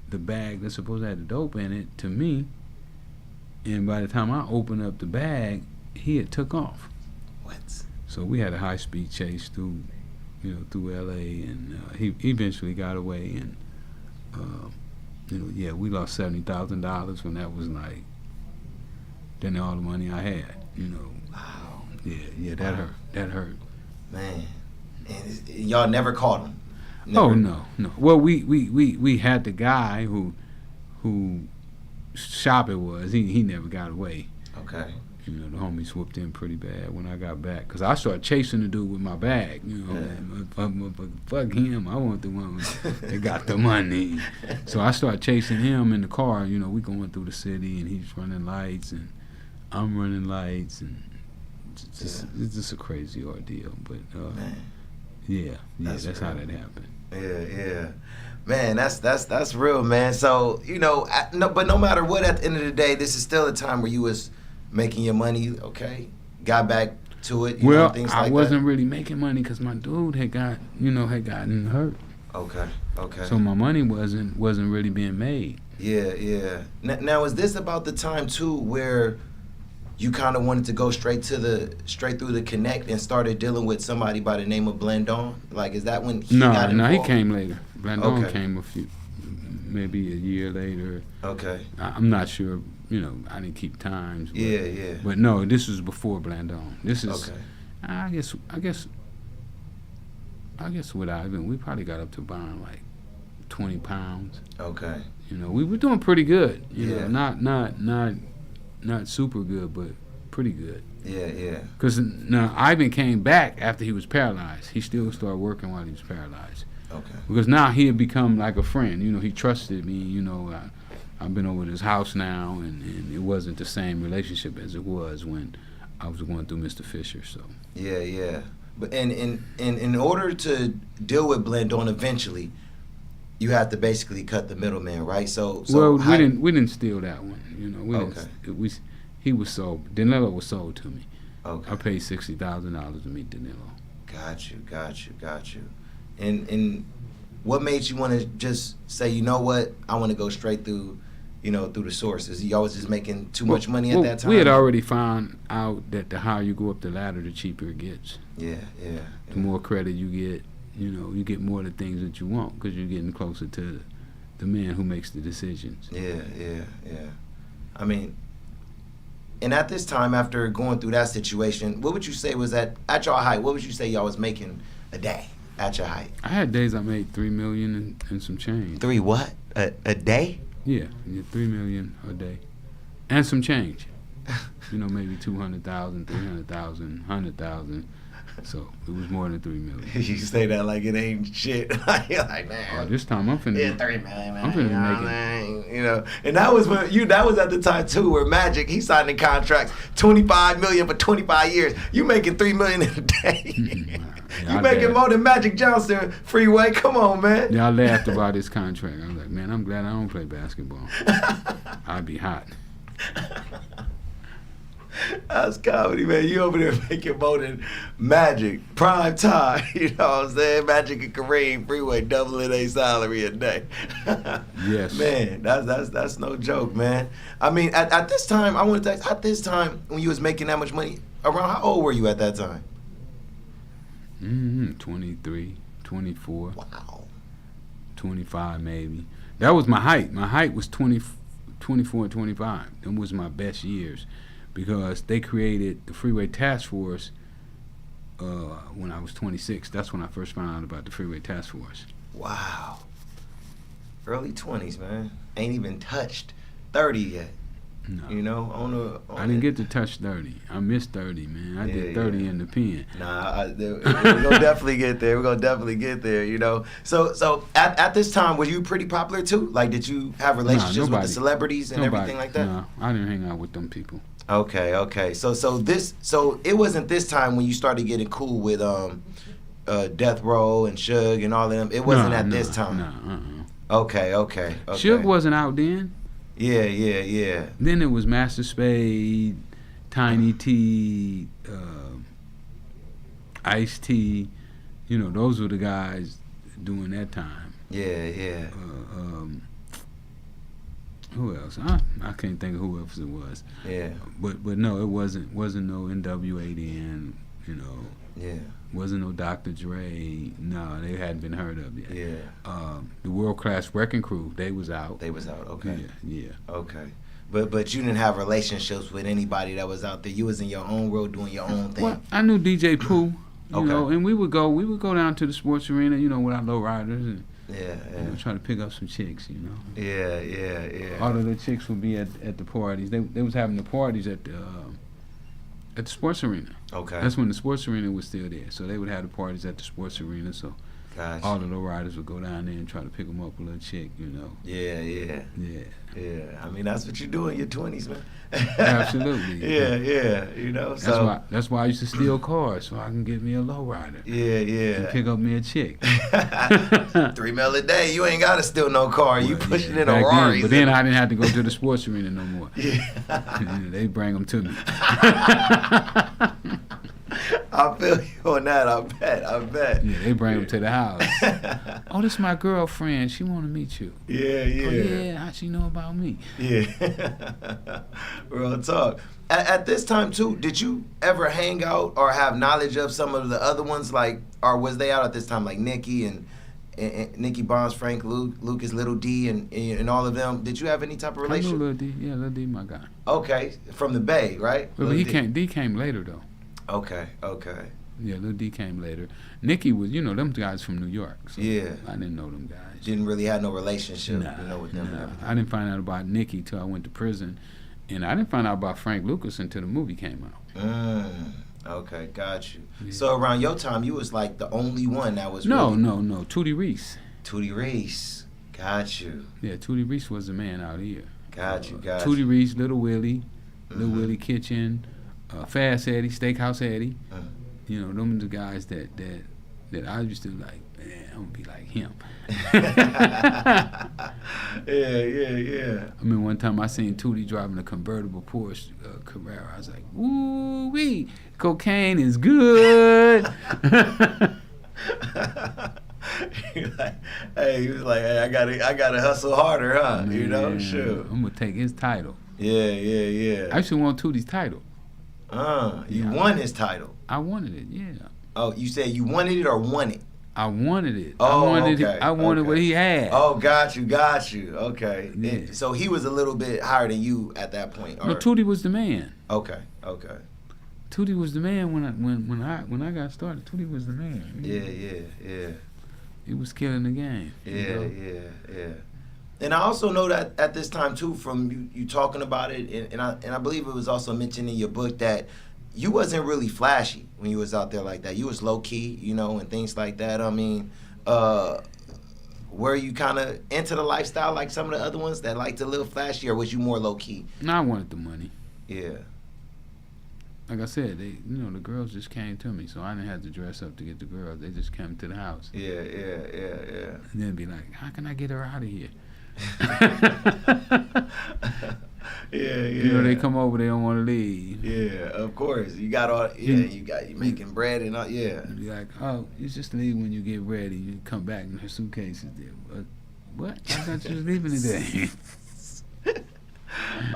the bag that's supposed to have the dope in it to me, and by the time I opened up the bag, he had took off. What? So we had a high-speed chase through L.A., and he eventually got away, and we lost $70,000 when that was like, then all the money I had, you know. Wow. Yeah, that hurt. That hurt. Man, and y'all never caught him. Never. Oh no. Well, we had the guy who shop it was. He never got away. Okay. You know, the homies whooped in pretty bad when I got back, because I started chasing the dude with my bag. You know, fuck him. I want the one that got the money. So I started chasing him in the car. You know, we going through the city, and he's running lights, and I'm running lights, and it's just a crazy ordeal. But that's how that happened. Yeah. Man, that's real, man. So, you know, but no matter what, at the end of the day, this is still a time where you was making your money, okay? Got back to it, you know, things like that. I wasn't really making money because my dude had gotten hurt. Okay. So my money wasn't really being made. Yeah. Now, is this about the time too where you kind of wanted to go straight through the connect and started dealing with somebody by the name of Blandon? Like, is that when he got involved? No, he came later. Blandon came maybe a year later. Okay. I'm not sure. You know, I didn't keep times. But, Yeah. But no, this was before Blandon. This is. Okay. I guess with Ivan, we probably got up to buying like 20 pounds. Okay. You know, we were doing pretty good. You Yeah. know, not super good, but pretty good. Yeah. Because now Ivan came back after he was paralyzed. He still started working while he was paralyzed. Okay. Because now he had become like a friend. You know, he trusted me. You know, I've been over to his house now, and it wasn't the same relationship as it was when I was going through Mr. Fisher. So. Yeah. But in order to deal with Blandon eventually, you have to basically cut the middleman, right? So we didn't steal that one. You know, he was sold. Danilo was sold to me. Okay. I paid $60,000 to meet Danilo. Got you. And what made you want to just say, you know what, I want to go straight through, you know, through the sources? You always just making too much money at that time? We had already found out that the higher you go up the ladder, the cheaper it gets. Yeah. The more credit you get, you know, you get more of the things that you want because you're getting closer to the man who makes the decisions. Yeah. I mean, and at this time, after going through that situation, what would you say was at your height, what would you say y'all was making a day at your height? I had days I made $3 million and some change. 3 what? A day? Yeah, $3 million a day. And some change. You know, maybe 200,000, 300,000, 100,000. So it was more than $3 million. You say that like it ain't shit. You're like, man. This time I'm finna. $3 million, man. I'm finna make it. You know, and that was at the time too, where Magic, he signed the contracts, $25 million for 25 years. You making $3 million in a day. You making more than Magic Johnson, Freeway. Come on, man. Y'all laughed about this contract. I was like, man, I'm glad I don't play basketball. I'd be hot. That's comedy, man. You over there making more than Magic, prime time. You know what I'm saying? Magic and Kareem, Freeway, doubling their salary a day. Yes. Man, that's no joke, man. I mean, at this time, I want to ask, at this time, when you was making that much money, around how old were you at that time? 23, 24. Wow. 25 maybe. That was my height. My height was 24 and 25. Them was my best years because they created the Freeway Task Force when I was 26. That's when I first found out about the Freeway Task Force. Wow. Early 20s, man. Ain't even touched 30 yet. No. You know, I didn't get to touch 30. I missed 30, man. I did 30 in the pen. Nah, we're gonna definitely get there. We're gonna definitely get there, you know. So at this time, were you pretty popular too? Like, did you have relationships with the celebrities and everything like that? No, I didn't hang out with them people. Okay. So it wasn't this time when you started getting cool with Death Row and Suge and all of them. It wasn't at this time. No. Okay. Suge wasn't out then. Yeah. Then it was Master Spade, Tiny T, Ice T. You know, those were the guys during that time. Yeah. Who else? I can't think of who else it was. Yeah. But no, it wasn't no NWA then. You know. Yeah. Wasn't no Dr. Dre. No, they hadn't been heard of yet. Yeah. The World Class Wrecking Crew, they was out. Okay. Yeah. Okay. But you didn't have relationships with anybody that was out there. You was in your own world doing your own thing. Well, I knew DJ Pooh, you Okay. know, and we would go down to the sports arena, you know, with our lowriders and Yeah. you know, try to pick up some chicks, you know. Yeah. All of the chicks would be at the parties. They was having the parties at the sports arena. Okay. That's when the sports arena was still there. So they would have the parties at the sports arena. So Gotcha. all the lowriders would go down there and try to pick them up a little chick, you know. Yeah. I mean, that's what you do in your 20s, man. Absolutely. Yeah. You know, so that's why I used to steal cars so I can get me a lowrider. Yeah. And pick up me a chick. $3 million a day. You ain't gotta steal no car. You pushing in a Back Rari. then, but then I didn't have to go to the sports arena no more. Yeah. They bring them to me. I feel you on that. I bet. Yeah, they bring them to the house. Oh, this is my girlfriend. She want to meet you. Yeah. Oh, yeah, how she know about me? Yeah. Real talk. At this time too, did you ever hang out or have knowledge of some of the other ones, like, or was they out at this time, like Nicki and Nicki Bonds, Frank, Lucas, Little D, and all of them? Did you have any type of relationship? I knew Lil D. Yeah, Lil D, my guy. Okay, from the Bay, right? But D came later though. Okay. Yeah, Lil D came later. Nicki was, you know, them guys from New York. So Yeah. I didn't know them guys. Didn't really have no relationship, Nah, with them. nah. I didn't find out about Nicki till I went to prison, and I didn't find out about Frank Lucas until the movie came out. Okay, got you. Yeah. So around your time, you was like the only one that was No, really... Tootie Reese. Tootie Reese. Got you. Yeah, Tootie Reese was the man out here. Got you. Tootie Reese, Little Willie, Little Willie Kitchen, Fast Eddie, Steakhouse Eddie. You know, them are the guys that I used to like. Man, I'm gonna be like him. Yeah. I mean, one time I seen Tootie driving a convertible Porsche Carrera. I was like, "Ooh wee, cocaine is good." He was like, hey, I gotta hustle harder, huh? Man, you know, sure. I'm gonna take his title. Yeah. I actually want Tootie's title. You won his title. I wanted it, yeah. Oh, you said you wanted it or won it? I wanted it. Oh, I wanted what he had. Oh, got you. Okay. Yeah. So he was a little bit higher than you at that point. No, Tootie was the man. Okay. Tootie was the man when I got started. Tootie was the man. Yeah. He was killing the game. Yeah. And I also know that at this time too, from you talking about it, and I believe it was also mentioned in your book that you wasn't really flashy when you was out there like that. You was low key, you know, and things like that. I mean, were you kind of into the lifestyle like some of the other ones that like to live flashy, or was you more low key? No, I wanted the money. Yeah. Like I said, the girls just came to me, so I didn't have to dress up to get the girls. They just came to the house. Yeah. And then be like, how can I get her out of here? Yeah. You know, they come over, they don't want to leave. Yeah, of course. You got all. Yeah, you making bread and all. Yeah. You be like, oh, you just leave when you get ready. You come back and her suitcase is there. What? I thought you was leaving today.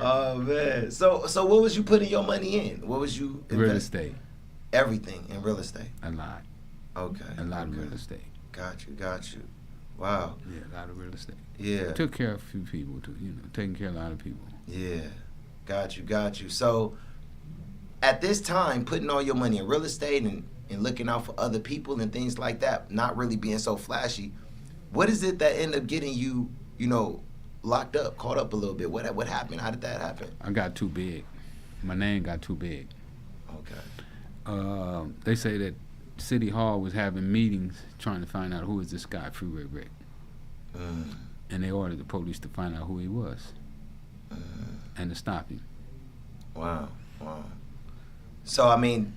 Oh man. So what was you putting your money in? What was you Real estate. Everything in real estate. A lot. Okay. A lot of real estate. Got you. Wow. Yeah, a lot of real estate. Yeah. Took care of a few people too. Taking care of a lot of people. Yeah. Got you. So, at this time, putting all your money in real estate and looking out for other people and things like that, not really being so flashy, what is it that ended up getting you, locked up, caught up a little bit? What happened? How did that happen? I got too big. My name got too big. Okay. They say that City Hall was having meetings trying to find out who is this guy, Freeway Rick. And they ordered the police to find out who he was and to stop him. Wow. So, I mean,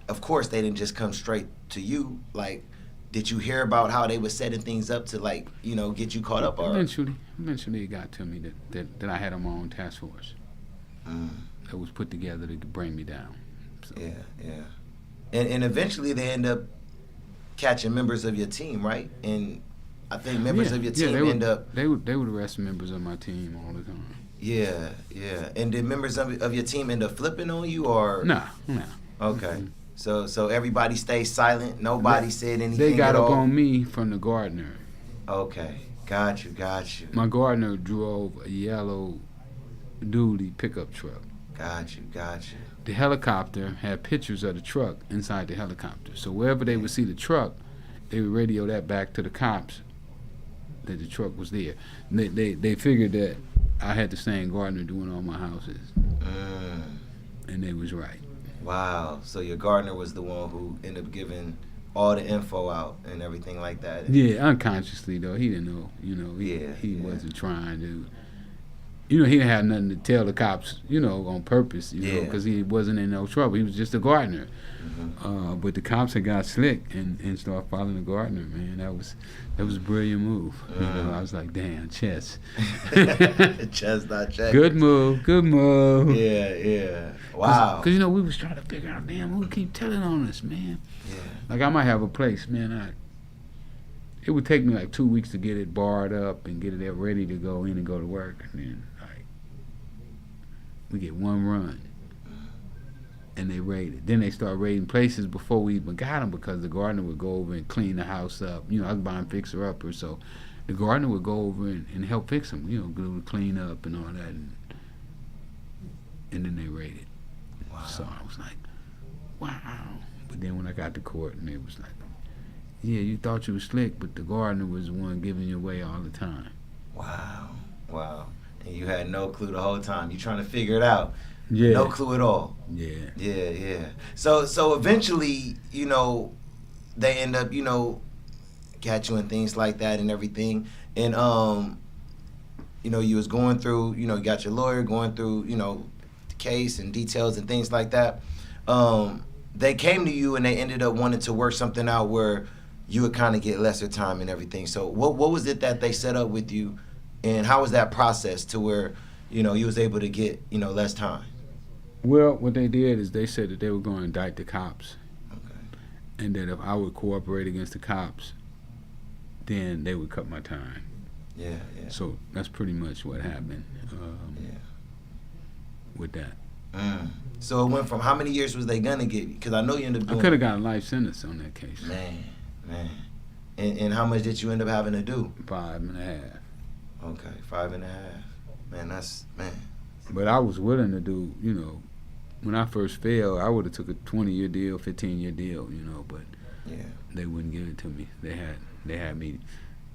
of course, they didn't just come straight to you. Like, did you hear about how they were setting things up to, like, get you caught up? Or? Eventually it got to me that I had on my own task force that was put together to bring me down. So. Yeah. And eventually they end up catching members of your team, right? And I think members of your team They would arrest members of my team all the time. Yeah. And did members of your team end up flipping on you, or? No. Okay. So everybody stayed silent. Nobody said anything. They got at up all? on me from the gardener. Okay. Got you. My gardener drove a yellow dually pickup truck. Got you. The helicopter had pictures of the truck inside the helicopter. So wherever they would see the truck, they would radio that back to the cops that the truck was there. They figured that I had the same gardener doing all my houses. And they was right. Wow. So your gardener was the one who ended up giving all the info out and everything like that. Yeah, unconsciously though. He didn't know. He wasn't trying to. He didn't have nothing to tell the cops, on purpose, because he wasn't in no trouble. He was just a gardener. But the cops had got slick and started following the gardener, man. That was a brilliant move. I was like, damn, chess. Chess, not check. Good move. Yeah. Wow. Because, we was trying to figure out, damn, who keep telling on us, man? Yeah. Like, I might have a place, man. It would take me like 2 weeks to get it barred up and get it there ready to go in and go to work. And then, we get one run. And they raid it. Then they start raiding places before we even got them, because the gardener would go over and clean the house up. I was buying fixer-uppers, so the gardener would go over and help fix them, do the clean up and all that. And then they raided. Wow. So I was like, wow. But then when I got to court, and they was like, yeah, you thought you was slick, but the gardener was the one giving you away all the time. Wow. And you had no clue the whole time. You trying to figure it out. Yeah. No clue at all. Yeah. So eventually, they end up, catch you and things like that and everything. And you was going through, you got your lawyer going through, the case and details and things like that. They came to you and they ended up wanting to work something out where you would kind of get lesser time and everything. So what was it that they set up with you, and how was that process to where, you was able to get, less time? Well, what they did is they said that they were going to indict the cops. Okay. And that if I would cooperate against the cops, then they would cut my time. Yeah. So that's pretty much what happened with that. So it went from, how many years was they gonna give you? Because I know you ended up doing. I could have got a life sentence on that case. Man. And how much did you end up having to do? 5.5. Okay, 5.5. Man, that's, man. But I was willing to do, when I first failed, I would have took a 20-year deal, 15-year deal, but they wouldn't give it to me. They had me.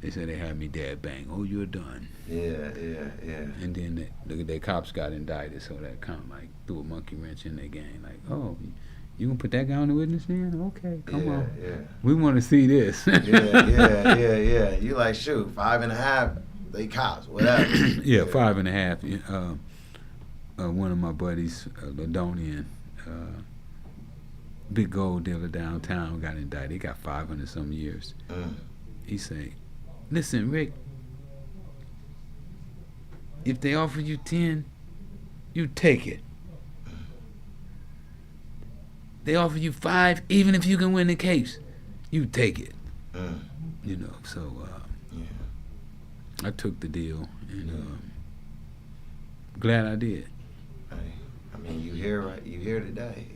They said they had me dead bang. Oh, you're done. Yeah. And then the cops got indicted, so that kind of like threw a monkey wrench in their game. Like, oh, you gonna put that guy on the witness stand? Okay, come on. Yeah. We want to see this. Yeah. You like, shoot, 5.5. They cops, whatever. 5.5. One of my buddies, Ladonian, big gold dealer downtown, got indicted. He got 500 some years. He say, listen, Rick, if they offer you 10, you take it. They offer you 5, even if you can win the case, you take it. So I took the deal, and glad I did. I mean, you here today,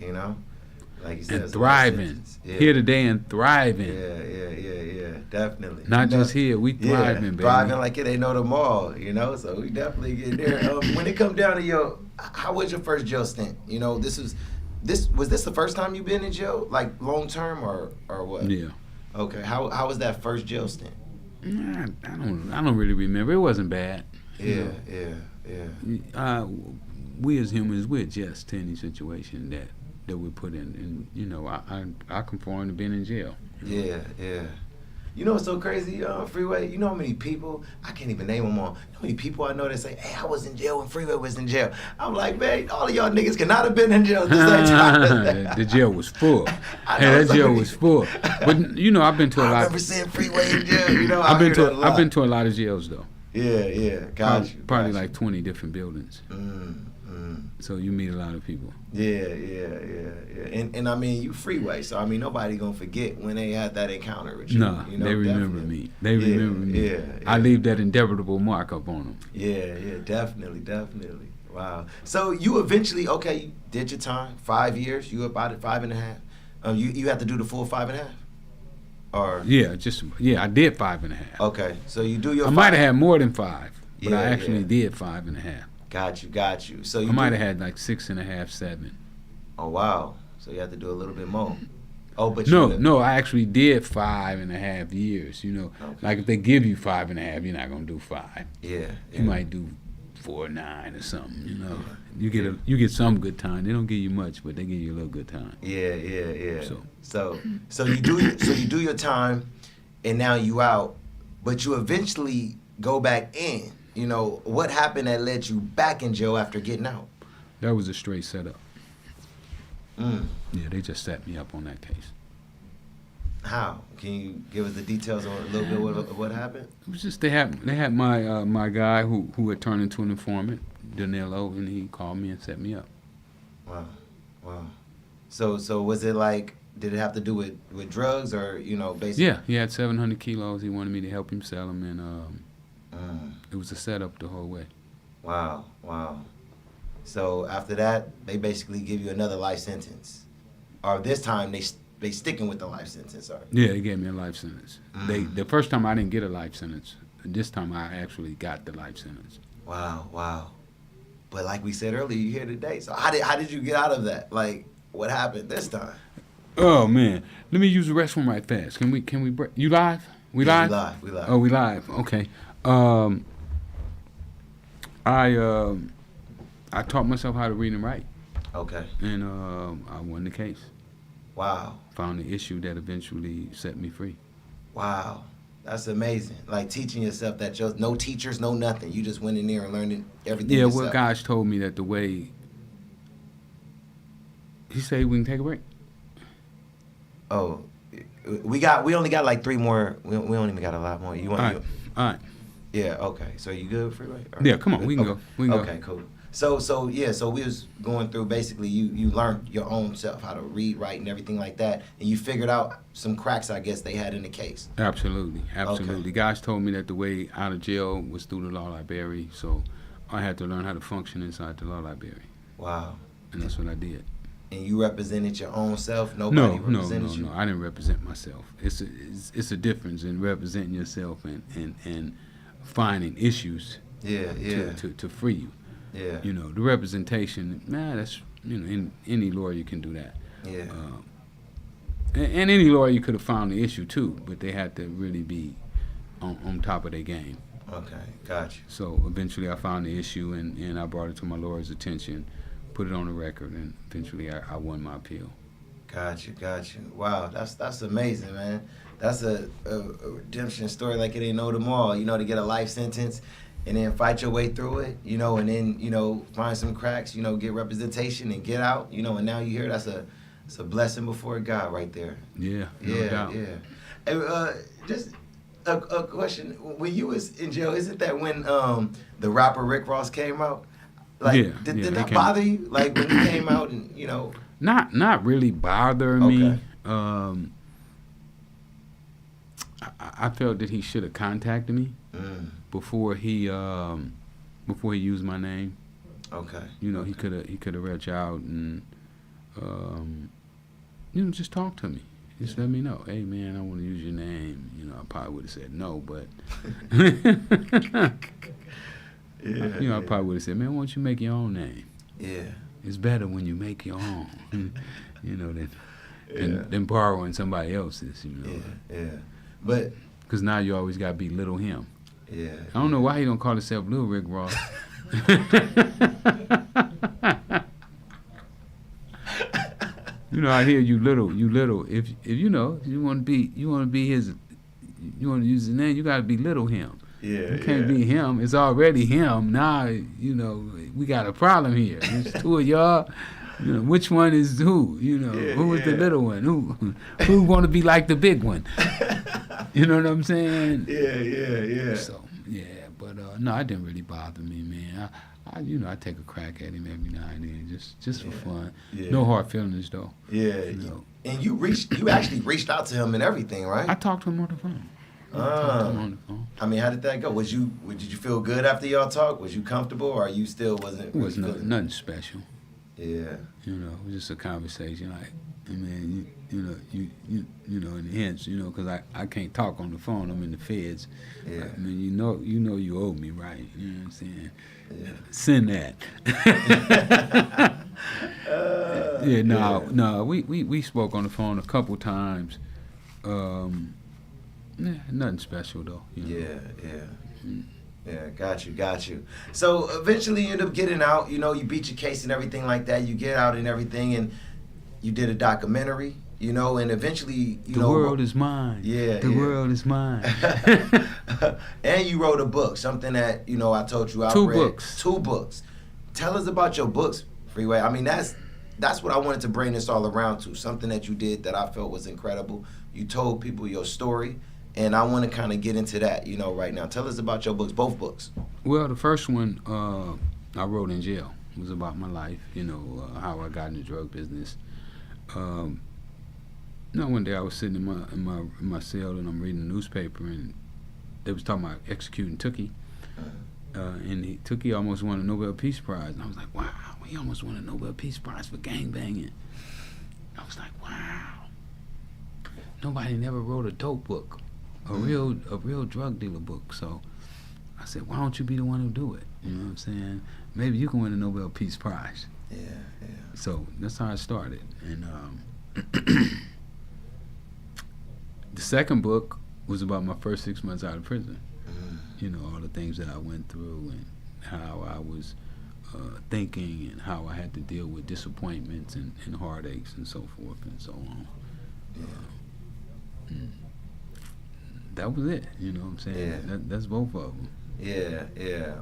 Like you said, and thriving. Here today and thriving. Yeah. definitely. Not just here, we thriving, baby. Thriving like it ain't no tomorrow, you know. So we definitely get there. When it come down to how was your first jail stint? You know, was this the first time you been in jail, like long term or what? Yeah. Okay. How was that first jail stint? I don't really remember. It wasn't bad. Yeah. We as humans, we're just to any situation that we put in, and you know, I conform to being in jail. Yeah. You know what's so crazy, Freeway? You know how many people, I can't even name them all, you know how many people I know that say, hey, I was in jail when Freeway was in jail. I'm like, man, all of y'all niggas cannot have been in jail at the same time. The jail was full. That jail was full. But, you know, I've been to a lot. I remember seeing Freeway in jail, you know, I've been to a lot of jails, though. Yeah, got you. Probably like 20 different buildings. So you meet a lot of people. Yeah. And I mean, you Freeway, so I mean, nobody gonna forget when they had that encounter with you. No, you know, they remember me. They remember me. Yeah. I leave that indelible mark up on them. Yeah, definitely. Wow. So you eventually, you did your time, 5 years. You about it 5.5. You had to do the full 5.5. Or I did 5.5. Okay, so you do your. I might have had more than 5, but I Yeah, actually did 5.5. Got you. So I might have had like 6.5, 7. Oh wow! So you have to do a little bit more. Oh, but no, I actually did 5.5 years. You know, like if they give you 5.5, you're not gonna do 5. Yeah. You might do 4.9 or something. You know, you get some good time. They don't give you much, but they give you a little good time. Yeah. So you do your time, and now you out, but you eventually go back in. You know, what happened that led you back in jail after getting out? That was a straight setup. Yeah, they just set me up on that case. How? Can you give us the details on a little bit of what happened? It was just they had my my guy who had turned into an informant, Danilo, and he called me and set me up. Wow. So was it like, did it have to do with drugs or, you know, basically? Yeah, he had 700 kilos. He wanted me to help him sell them, and it was a setup the whole way. Wow. So after that, they basically give you another life sentence, or this time they sticking with the life sentence, or? Yeah, they gave me a life sentence. The first time I didn't get a life sentence. This time I actually got the life sentence. Wow. But like we said earlier, you're here today. So how did you get out of that? Like, what happened this time? Oh man, let me use the restroom right fast. Can we break? You live? We live? We live. Oh, we live. Okay. I taught myself how to read and write. Okay. And I won the case. Wow. Found the issue that eventually set me free. Wow. That's amazing. Like teaching yourself that no teachers, no nothing. You just went in there and learned everything yourself. Well, guys told me that the way... He said we can take a break. Oh, we only got like 3 more. We don't even got a lot more. You want? All right. Yeah. Okay. So you good, Freeway? Yeah. Come on. We can go. Okay. Cool. So we was going through basically you learned your own self how to read, write, and everything like that, and you figured out some cracks I guess they had in the case. Absolutely. Okay. Guys told me that the way out of jail was through the law library, so I had to learn how to function inside the law library. Wow. And that's what I did. And you represented your own self? Nobody represented you? No. I didn't represent myself. It's a difference in representing yourself and finding issues. To free you. Yeah. You know, the representation, that's, you know, any lawyer can do that. Yeah. And any lawyer could have found the issue too, but they had to really be on top of their game. Okay, gotcha. So eventually I found the issue and I brought it to my lawyer's attention, put it on the record, and eventually I won my appeal. Gotcha. Wow, that's amazing, man. That's a redemption story like it ain't no tomorrow. You know, to get a life sentence and then fight your way through it, you know, and then, you know, find some cracks, you know, get representation and get out, you know, and now you here, that's a blessing before God right there. Yeah, no doubt. Yeah. Hey, just a question. When you was in jail, isn't that when the rapper Rick Ross came out? Like, did that bother you? Like, when he came out and, you know? Not really bother me. I felt that he should have contacted me before he used my name. Okay. You know, he could have reached out and you know, just talk to me. Just let me know. Hey man, I want to use your name. You know, I probably would have said no, but Yeah. I probably would have said, man, why don't you make your own name? Yeah. It's better when you make your own, than borrowing somebody else's, Yeah. But Because now you always got to be little him. yeah. I don't know why he don't call himself Little Rick Ross. I hear you little. If you want to be his, you want to use his name, you got to be little him. Yeah. You can't be him. It's already him. Now, we got a problem here. It's two of y'all. Which one is who? Who is the little one? Who want to be like the big one? You know what I'm saying? Yeah. So, but no, it didn't really bother me, man. I take a crack at him every now and then, just for fun. Yeah. No hard feelings though. Yeah. And you actually reached out to him and everything, right? I talked to him on the phone. On the phone. I mean, how did that go? Did you feel good after y'all talked? Was you comfortable, or you still wasn't? It was really nothing special. Yeah. It was just a conversation. Like, man, and hence, because I can't talk on the phone. I'm in the feds. Yeah. I mean, you owe me, right? You know what I'm saying? Yeah. Send that. We spoke on the phone a couple times. Nothing special though. Yeah. Yeah, got you. So eventually you end up getting out, you beat your case and everything like that. You get out and everything, and you did a documentary, and eventually, The world is mine. Yeah. The world is mine. And you wrote a book, something that, I told you I read. 2 books. Tell us about your books, Freeway. I mean, that's what I wanted to bring this all around to, something that you did that I felt was incredible. You told people your story. And I want to kind of get into that, right now. Tell us about your books, both books. Well, the first one I wrote in jail. It was about my life, how I got in the drug business. One day I was sitting in my cell and I'm reading the newspaper and they was talking about executing Tookie. And Tookie almost won a Nobel Peace Prize. And I was like, wow, he almost won a Nobel Peace Prize for gangbanging. I was like, wow. Nobody never wrote a dope book. A real drug dealer book. So I said, why don't you be the one who do it? You know what I'm saying? Maybe you can win a Nobel Peace Prize. Yeah. So that's how I started. And the second book was about my first 6 months out of prison. All the things that I went through and how I was thinking and how I had to deal with disappointments and heartaches and so forth and so on. That was it, you know what I'm saying? Yeah. That's both of them. Yeah.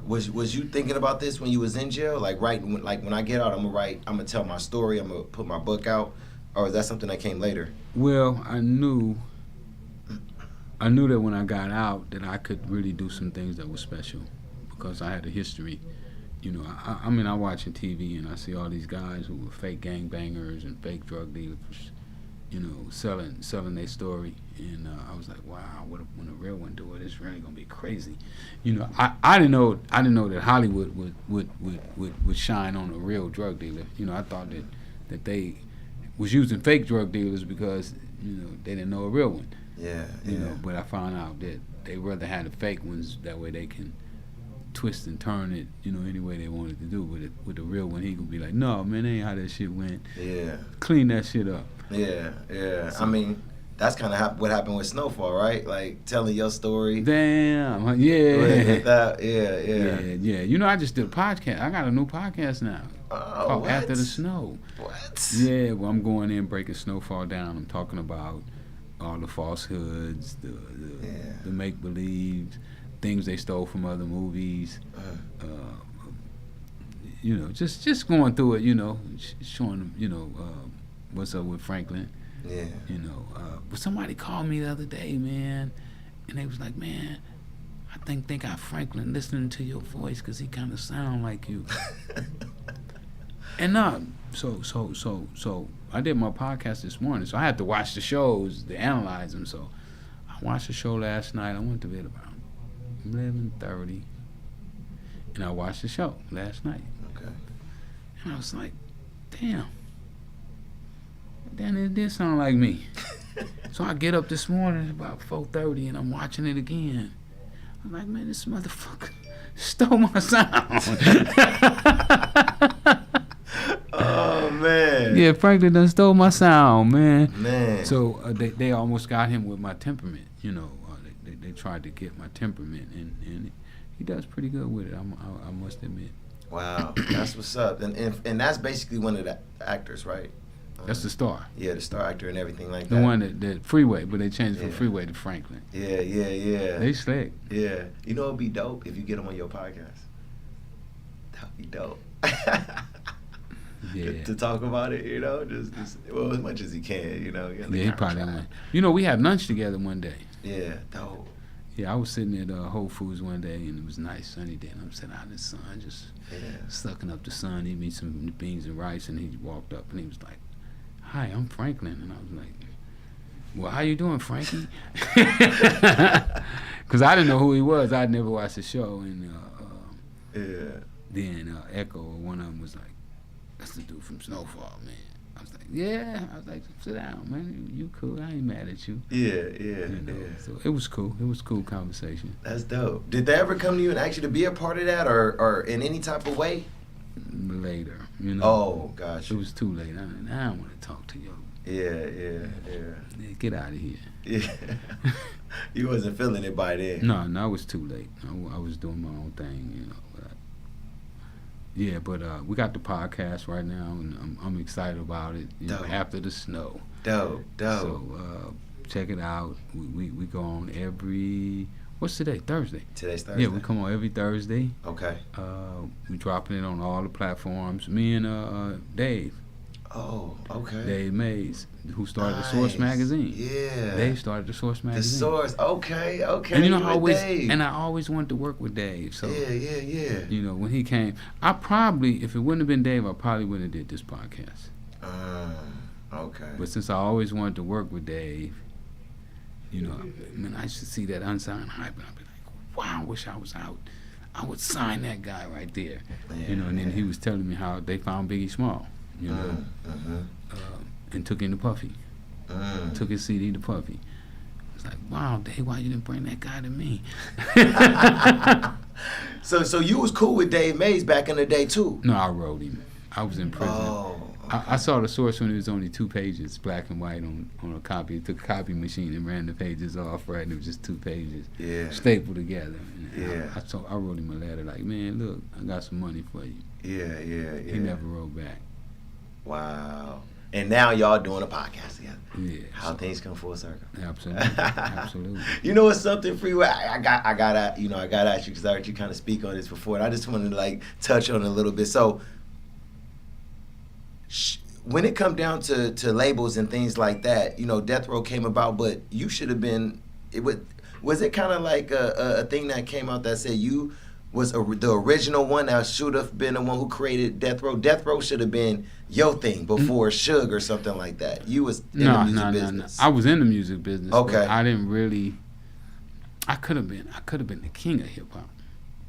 Was you thinking about this when you was in jail? Like, when I get out, I'm gonna tell my story, I'm gonna put my book out, or is that something that came later? Well, I knew that when I got out that I could really do some things that were special because I had a history. I mean, I watching TV and I see all these guys who were fake gangbangers and fake drug dealers, selling their story, and I was like, wow, when a real one do it, it's really gonna be crazy. I didn't know that Hollywood would shine on a real drug dealer. I thought that they was using fake drug dealers because they didn't know a real one. Yeah. But I found out that they rather had the fake ones. That way they can twist and turn it, any way they wanted to do. With the real one, he could be like, no, man, that ain't how that shit went. Yeah. Clean that shit up. Yeah. I mean, that's kind of what happened with Snowfall, right? Like, telling your story. Damn. Yeah. Yeah. I just did a podcast. I got a new podcast now. Called What? After the Snow. What? Yeah, well, I'm going in, breaking Snowfall down. I'm talking about all the falsehoods, the make-believes, things they stole from other movies. Just going through it, showing them, what's up with Franklin. Yeah. But somebody called me the other day, man, and they was like, man, I think they got Franklin listening to your voice because he kind of sound like you. And so I did my podcast this morning, so I had to watch the shows to analyze them. So I watched the show last night. I went to bed about 11:30, and I watched the show last night. Okay. And I was like, damn, it did sound like me. So I get up this morning about 4:30 and I'm watching it again. I'm like, man, this motherfucker stole my sound. Oh man. Yeah, Franklin done stole my sound, man. Man. So they almost got him with my temperament, you know. They tried to get my temperament, and he does pretty good with it. I must admit. Wow, that's what's up. And that's basically one of the actors, right? That's the star. Yeah, the star actor and everything like that. The one that Freeway, but they changed from Freeway to Franklin. Yeah. They slick. Yeah. You know, it'd be dope if you get him on your podcast. That'd be dope. Yeah. To talk about it, you know, just well, as much as he can, you know. Yeah, he probably went. You know, we had lunch together one day. Yeah, dope. Yeah, I was sitting at Whole Foods one day, and it was a nice sunny day, and I'm sitting out in the sun, just sucking up the sun, eating me some beans and rice, and he walked up, and he was like, "Hi, I'm Franklin," and I was like, "Well, how you doing, Frankie?" Because I didn't know who he was. I'd never watched the show, and then Echo, one of them, was like, "That's the dude from Snowfall, man." I was like, "Yeah." I was like, "Sit down, man. You cool. I ain't mad at you." Yeah. You know, so it was cool. It was cool conversation. That's dope. Did they ever come to you and ask you to be a part of that, or in any type of way? Later, you know. Oh, gotcha. It was too late. I don't want to talk to you. Yeah. Get out of here. Yeah. You wasn't feeling it by then. No, it was too late. I was doing my own thing, you know. But we got the podcast right now, and I'm excited about it. You know, after the snow. Dope. So check it out. We go on every. What's today? Thursday. Today's Thursday. Yeah, we come on every Thursday. Okay. We dropping it on all the platforms. Me and Dave. Oh, okay. Dave Mays, who started the Source magazine. Yeah. Dave started the Source magazine. The Source. Okay. And you know, I always wanted to work with Dave. So yeah. You know, when he came, I probably, if it wouldn't have been Dave, I probably wouldn't have did this podcast. Okay. But since I always wanted to work with Dave, you know, when I should see that unsigned hype, and I'd be like, wow, I wish I was out. I would sign that guy right there. You know, and then he was telling me how they found Biggie Small, you know, and took him to Puffy. Took his CD to Puffy. It's like, wow, Dave, why you didn't bring that guy to me? So you was cool with Dave Mays back in the day too? No, I wrote him. I was in prison. Oh. Okay. I saw the Source when it was only 2 pages, black and white on a copy. It took a copy machine and ran the pages off, right? And it was just 2 pages, stapled together. And I wrote him a letter like, man, look, I got some money for you. Yeah. He never wrote back. Wow. And now y'all doing a podcast together. Yeah. How things come full circle. Absolutely. You know what's something, Freeway? I gotta ask you because I heard you kind of speak on this before, and I just wanted to like touch on it a little bit. So, when it come down to labels and things like that, you know, Death Row came about, but you should have been. Was it kind of like a thing that came out that said you was the original one that should have been the one who created Death Row? Death Row should have been your thing before Suge or something like that. You was in the music business. No. I was in the music business. Okay. But I didn't really. I could have been the king of hip hop.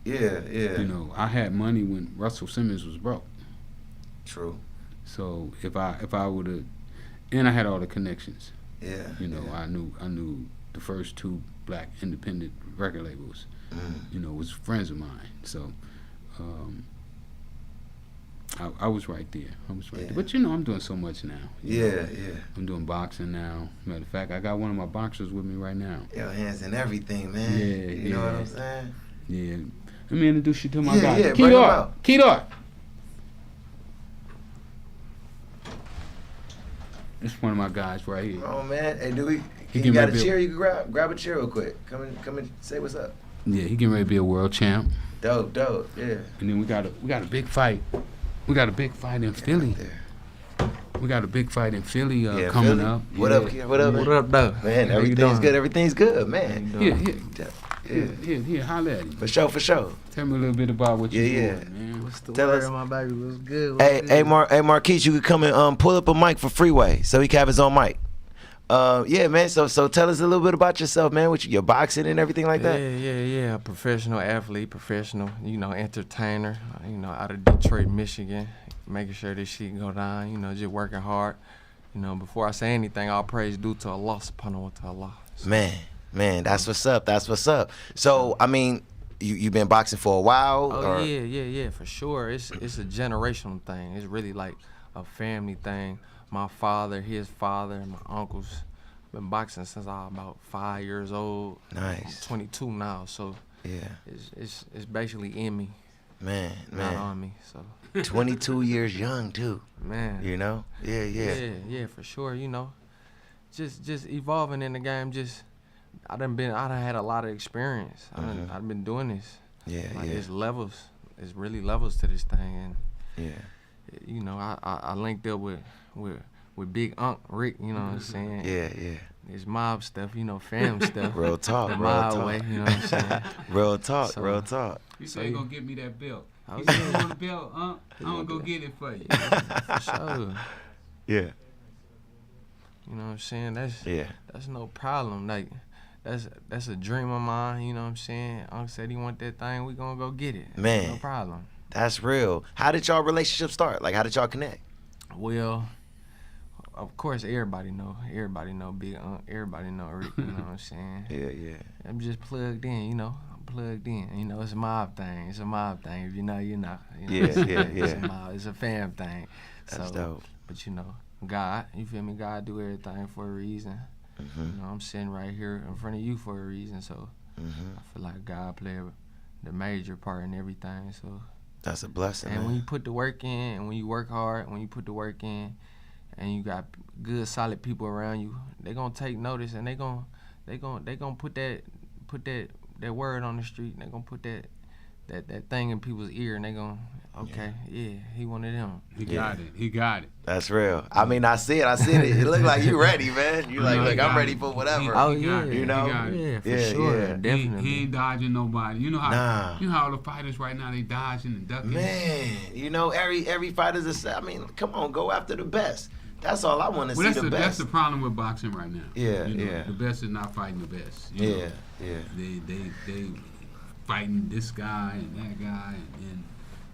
Yeah. You know, I had money when Russell Simmons was broke. True. So if I would have, and I had all the connections. Yeah. You know, I knew the first 2 black independent record labels. You know, was friends of mine. So I was right there. There. But you know, I'm doing so much now. Yeah. I'm doing boxing now. Matter of fact, I got one of my boxers with me right now. Your hands in everything, man. Yeah. You know what I'm saying? Yeah. Let me introduce you to my guy. Yeah, bring him out. Kedar. It's one of my guys right here. Oh man, hey, you getting got a ready chair? You can grab a chair real quick. Come and say what's up. Yeah, he getting ready to be a world champ. Dope, yeah. And then we got a big fight. We got a big fight in Philly. We got a big fight in Philly coming Philly? up. What up, kid? What up, though? Man, everything's good, man. Yeah, holla at him. For sure. Tell me a little bit about what you're doing, man. What's the Tell word, us. my baby? What's good? Hey, Marquise, you could come and pull up a mic for Freeway so he can have his own mic. Yeah, man. So tell us a little bit about yourself, man. With your boxing and everything like that. Yeah. Professional athlete, professional, entertainer. Out of Detroit, Michigan, making sure this shit go down. Just working hard, You know, before I say anything, all praise due to Allah subhanahu wa ta'ala. So, Man, that's what's up. That's what's up. So, I mean, you been boxing for a while? oh or? yeah, for sure. It's a generational thing. It's really like a family thing. My father, his father, and my uncles. I've been boxing since I was about 5 years old. Nice. I'm 22 now, so Yeah. it's basically in me, Man. not on me. So 22 years young too. man, You know? Yeah. yeah, for sure. You know, just evolving in the game. I done had a lot of experience. I've been doing this. Yeah, Like yeah. it's levels. It's really levels to this thing, and Yeah. you know, I linked up with Big Unc Rick. You know what I'm saying? Yeah. It's mob stuff. You know, fam stuff. Real talk, the real mob talk. way. You know what I'm saying? Real talk, So- real talk. You say you gonna get me that belt. Oh, You say you yeah. want a belt, I'm gonna go get it for you. For sure. Yeah. You know what I'm saying? Yeah. That's no problem. Like that's a dream of mine. You know what I'm saying? Unc said he want that thing. We gonna go get it. Man. No problem. That's real. How did y'all relationship start? Like, how did y'all connect? Well, of course, everybody know Big Unc. Everybody know Rick. You know what I'm saying? Yeah. I'm just plugged in. You know, I'm plugged in. You know, it's a mob thing. It's a mob thing. If you know, you know. You know Yeah, what I'm saying? yeah. It's a mob. It's a fam thing. That's so, dope. But you know, God, you feel me? God do everything for a reason. Mm-hmm. You know, I'm sitting right here in front of you for a reason. So Mm-hmm. I feel like God played the major part in everything. So. That's a blessing, And man. when you put the work in, and when you work hard, when you put the work in, and you got good, solid people around you, they gonna take notice, and they gonna put that word on the street, and they gonna put that thing in people's ear, and they gonna yeah, he one of them. He got it. That's real. I mean, I see it. It look like you ready, man. You like, No, he look, got I'm ready it. for whatever. Oh He got yeah, it. You know? He got it. yeah, for Yeah, sure, yeah. definitely. He ain't dodging nobody. You know how Nah. you know how all the fighters right now they dodging and ducking. Man, you know, every fighter's I mean, come on, go after the best. That's all I want to Well, see, the that's best. the problem with boxing right now. Yeah, You know, yeah. The best is not fighting the best. You know? Yeah. They fighting this guy and that guy and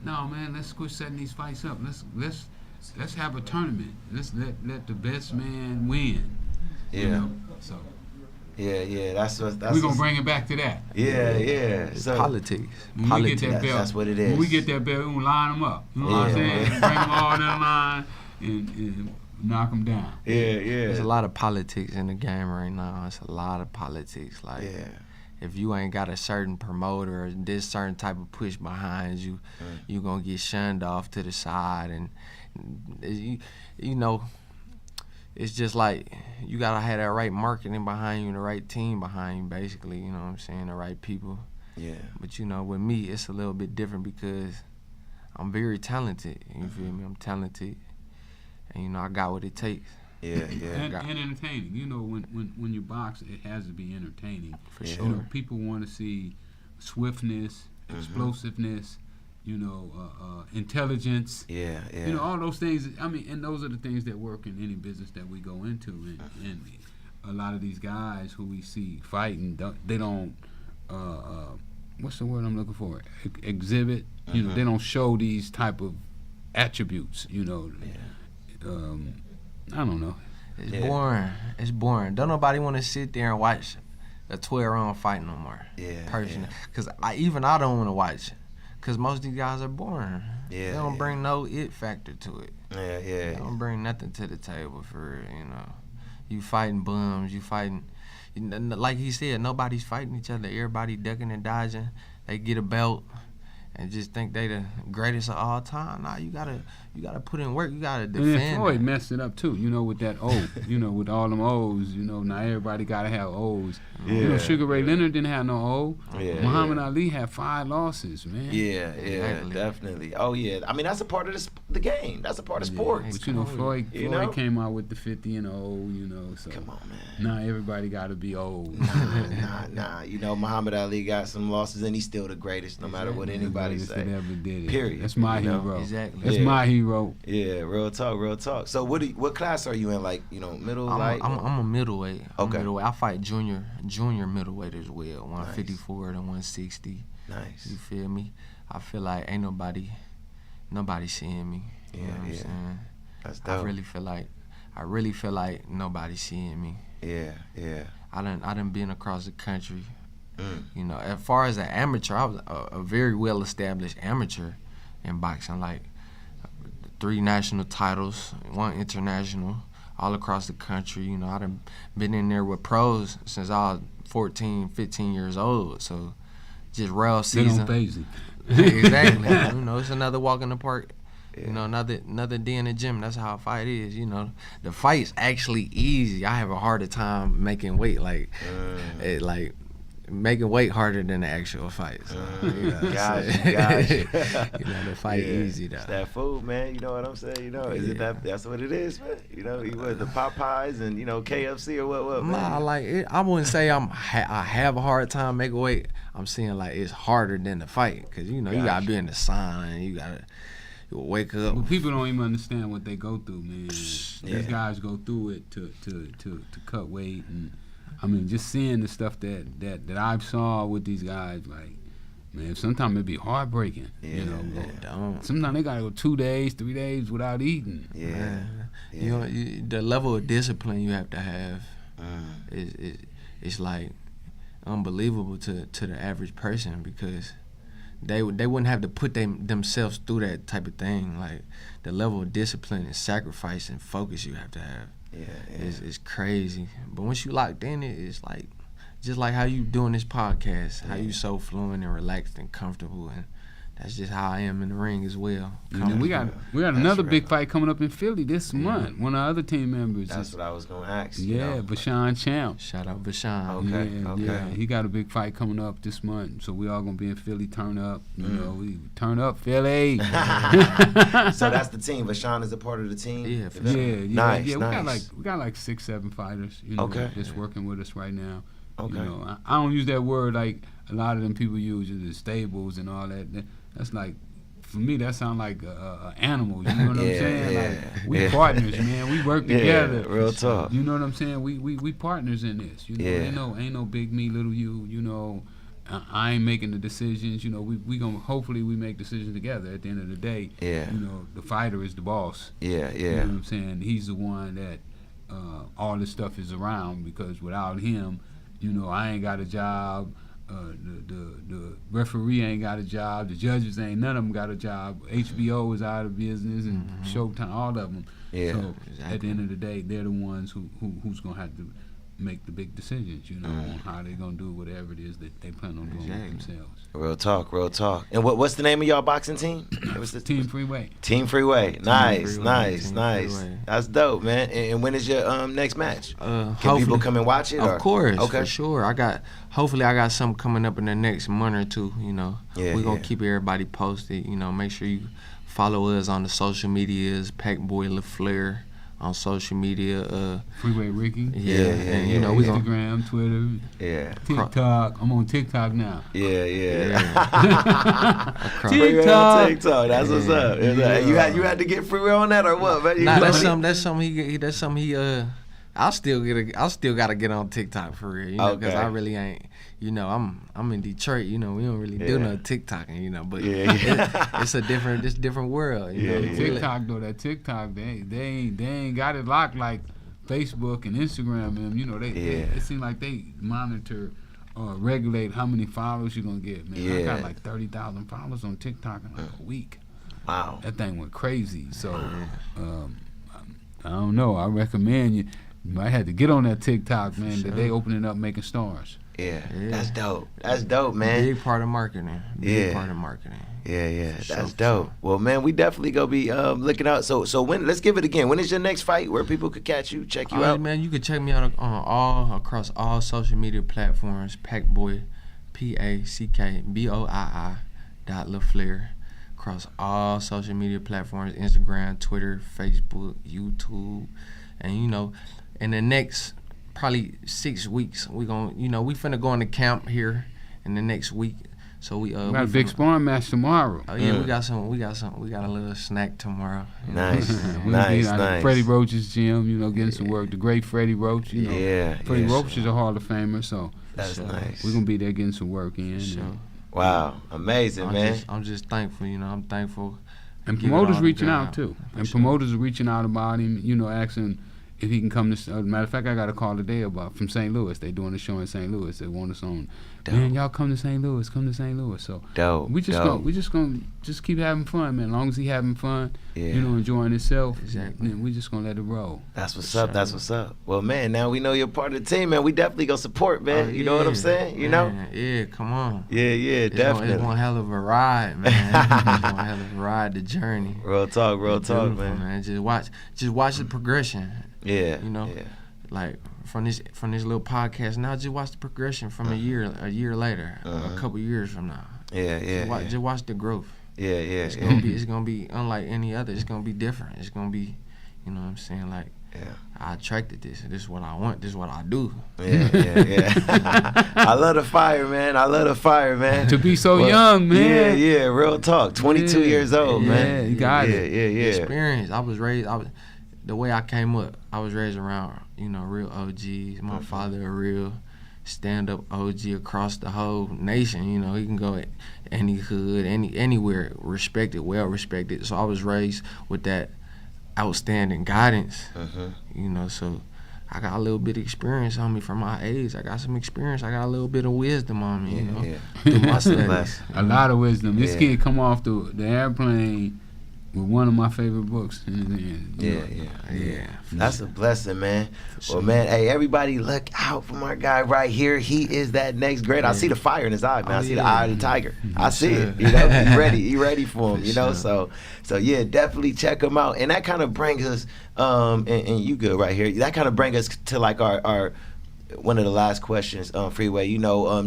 no, man, let's quit setting these fights up. Let's have a tournament. Let's let the best man win. You Yeah. know? So Yeah. That's we're gonna bring it back to that. Yeah. It's So politics. When we get that belt, that's what it is. When we get that belt, we're gonna line them up. You know what I'm Yeah. saying? Bring them all in line and knock them down. yeah. There's a lot of politics in the game right now. It's a lot of politics. Like, Yeah. if you ain't got a certain promoter or this certain type of push behind you, you gonna get shunned off to the side, and you know, it's just like you gotta have that right marketing behind you and the right team behind you, basically. You know what I'm saying? The right people. Yeah. But you know, with me, it's a little bit different because I'm very talented. You feel me? I'm talented, and you know, I got what it takes. Yeah. And entertaining. You know, when you box, it has to be entertaining. For Yeah. sure. You know, people want to see swiftness, explosiveness, you know, intelligence. Yeah. You know, all those things. I mean, and those are the things that work in any business that we go into. And a lot of these guys who we see fighting, they don't. What's the word I'm looking for? Exhibit. You know, they don't show these type of attributes. You know. I don't know. It's Yeah. boring. It's boring. Don't nobody want to sit there and watch a 12-round fight no more. Yeah, Personally, because I don't want to watch it. Because most of these guys are boring. Yeah, They don't yeah. bring no it factor to it. Yeah. They don't bring nothing to the table for real. You know, you fighting bums. You fighting. Like he said, nobody's fighting each other. Everybody ducking and dodging. They get a belt and just think they the greatest of all time. Nah, you gotta put in work. You gotta And defend. then Floyd messed it up too, you know, with that O, you know, with all them O's, you know, now everybody gotta have O's. You know, Yeah. Sugar Ray Leonard didn't have no O. Yeah, Muhammad Ali had 5 losses, man. Yeah, Exactly. definitely. Oh yeah. I mean, that's a part of the game. That's a part of sports. But you know, Floyd You know? came out with the 50 and O, you know, so Come on, man. now everybody gotta be old. Nah. You know, Muhammad Ali got some losses, and he's still the greatest, no matter what anybody Greatest say. that ever did it. Period. That's my You know? hero. Exactly. That's Yeah. my hero. Yeah, real talk. So what class are you in? Like, you know, middle, light? I'm a middleweight. I'm Okay. middleweight. I fight junior middleweight as well, 154 to 160. Nice. You feel me? I feel like ain't nobody seeing me. You know what I'm Yeah. saying? That's I dope. really feel like I really feel like nobody's seeing me. Yeah, yeah. I done been across the country. You know, as far as an amateur, I was a very well established amateur in boxing, like 3 national titles, 1 international, all across the country. You know, I done been in there with pros since I was 14, 15 years old. So just raw season. They don't phase it. Exactly. You know, it's another walk in the park. You know, another day in the gym. That's how a fight is. You know, the fight's actually easy. I have a harder time making weight. Like, making weight harder than the actual fight. So, you know, Gotcha. you know, the fight easy though. It's that food, man. You know what I'm saying? You know, is it that's what it is, man? You know, you want the Popeyes and, you know, KFC or what, man? Nah, like I wouldn't say I have a hard time making weight. I'm saying like it's harder than the fight, cause you know you gotta be in the sauna and you gotta wake up. Well, people don't even understand what they go through, man. These guys go through it to cut weight, and I mean, just seeing the stuff that I've saw with these guys, like, man, sometimes it'd be heartbreaking. You know, sometimes they gotta go 2 days, 3 days without eating. You know, the level of discipline you have to have is like unbelievable to the average person, because they wouldn't have to put themselves through that type of thing. Like, the level of discipline and sacrifice and focus you have to have is crazy. But once you locked in, it's like just like how you doing this podcast, how you so fluent and relaxed and comfortable, and that's just how I am in the ring as well. And then we got another big fight coming up in Philly this month. One of our other team members. That's what I was gonna ask. Yeah, Bashan Champ. Shout out Bashan. Yeah, he got a big fight coming up this month, so we all gonna be in Philly. Turn up, you know, we turn up Philly. So that's the team. Bashan is a part of the team. Yeah, for sure. Nice. We got like 6-7 fighters, you know, that's working with us right now. Okay. You know, I don't use that word like a lot of them people use it, the stables and all that. That's like, for me, that sounds like a animal. You know what I'm saying? Like, we partners, man. We work together. Real talk. You know what I'm saying? We partners in this. You know, ain't no big me, little you. You know, I ain't making the decisions. You know, we gonna hopefully we make decisions together. At the end of the day, you know, the fighter is the boss. You know what I'm saying? He's the one that all this stuff is around, because without him, you know, I ain't got a job. The referee ain't got a job. The judges ain't, none of them got a job. HBO is out of business, and Showtime, all of them. So at the end of the day, they're the ones who's gonna have to make the big decisions, you know, on how they're gonna do whatever it is that they plan on doing with themselves. Real talk. And what's the name of y'all boxing team? Team Freeway. Team Freeway. Nice. Freeway. That's dope, man. And when is your next match? Can people come and watch it? Of course, for sure. Hopefully I got something coming up in the next month or two, you know. We're gonna keep everybody posted, you know. Make sure you follow us on the social medias, Packboy LaFleur on social media. Freeway Ricky. And you know, we Instagram, Twitter. TikTok. I'm on TikTok now. TikTok. That's what's up. You had to get Freeway on that or what, man? Nah, that's something he I still gotta get on TikTok for real, you know, because I really ain't, you know, I'm in Detroit, you know, we don't really do no TikToking, you know, but it's a different world, you know. TikTok though, that TikTok, they ain't got it locked like Facebook and Instagram, and you know, it seems like they monitor or regulate how many followers you're gonna get, man. I got like 30,000 followers on TikTok in like a week. Wow, that thing went crazy. So I don't know. I recommend you might have to get on that TikTok, man. That they opening up making stars. That's dope. That's dope, man. Big part of marketing. Part of marketing. That's dope. Well, man, we definitely gonna be looking out. So when? Let's give it again. When is your next fight? Where people could catch you, check you out? Man, you can check me out across all social media platforms. Packboy, PACKBOII .LaFleur. Across all social media platforms: Instagram, Twitter, Facebook, YouTube, and you know, in the next probably 6 weeks, we finna go into camp here in the next week. So we got a big sparring match tomorrow. Oh yeah, we got a little snack tomorrow. Nice, nice. Freddie Roach's gym, you know, getting some work. The great Freddie Roach, you know. Freddie Roach is a Hall of Famer, so that's nice. We're gonna be there getting some work in. Wow, amazing, man. I'm just thankful, you know. I'm thankful. And promoters reaching out too. And promoters are reaching out about him, you know, asking if he can come to. Matter of fact, I got a call today from St. Louis. They doing a show in St. Louis. They want us on. Dope. Man, y'all come to St. Louis. Come to St. Louis. So Dope. we just gonna keep having fun, man. As long as he having fun, enjoying himself, then we just gonna let it roll. That's what's up. That's what's up. Well, man, now we know you're part of the team, man. We definitely gonna support, man. You know what I'm saying? You know? Yeah, come on. Yeah, definitely. It's one hell of a ride, man. It's one hell of a ride, the journey. Real talk, man. Just watch the progression. Yeah. You know? Yeah. Like from this little podcast now, just watch the progression from a year later, a couple years from now. Just watch the growth. It's gonna be unlike any other. It's gonna be different. It's gonna be, you know what I'm saying? Like, I attracted this. This is what I want. This is what I do. I love the fire, man. To be so young, man. Yeah, real talk. 22 years old, man. You got it. Yeah. Experience. The way I came up, I was raised around, real OGs. My father a real stand-up OG across the whole nation. He can go at any hood, anywhere, well respected. So I was raised with that outstanding guidance. So I got a little bit of experience on me from my age. I got some experience. I got a little bit of wisdom on me, through my studies. A lot of wisdom. This kid come off the airplane with one of my favorite books. That's a blessing, man. Well, man, hey, everybody look out for my guy right here. He is that next grade. I see the fire in his eye, man. I see the eye of the tiger. I see it. He ready for him, So yeah, definitely check him out. And that kind of brings us, and you good right here. That kind of brings us to like our one of the last questions, Freeway. You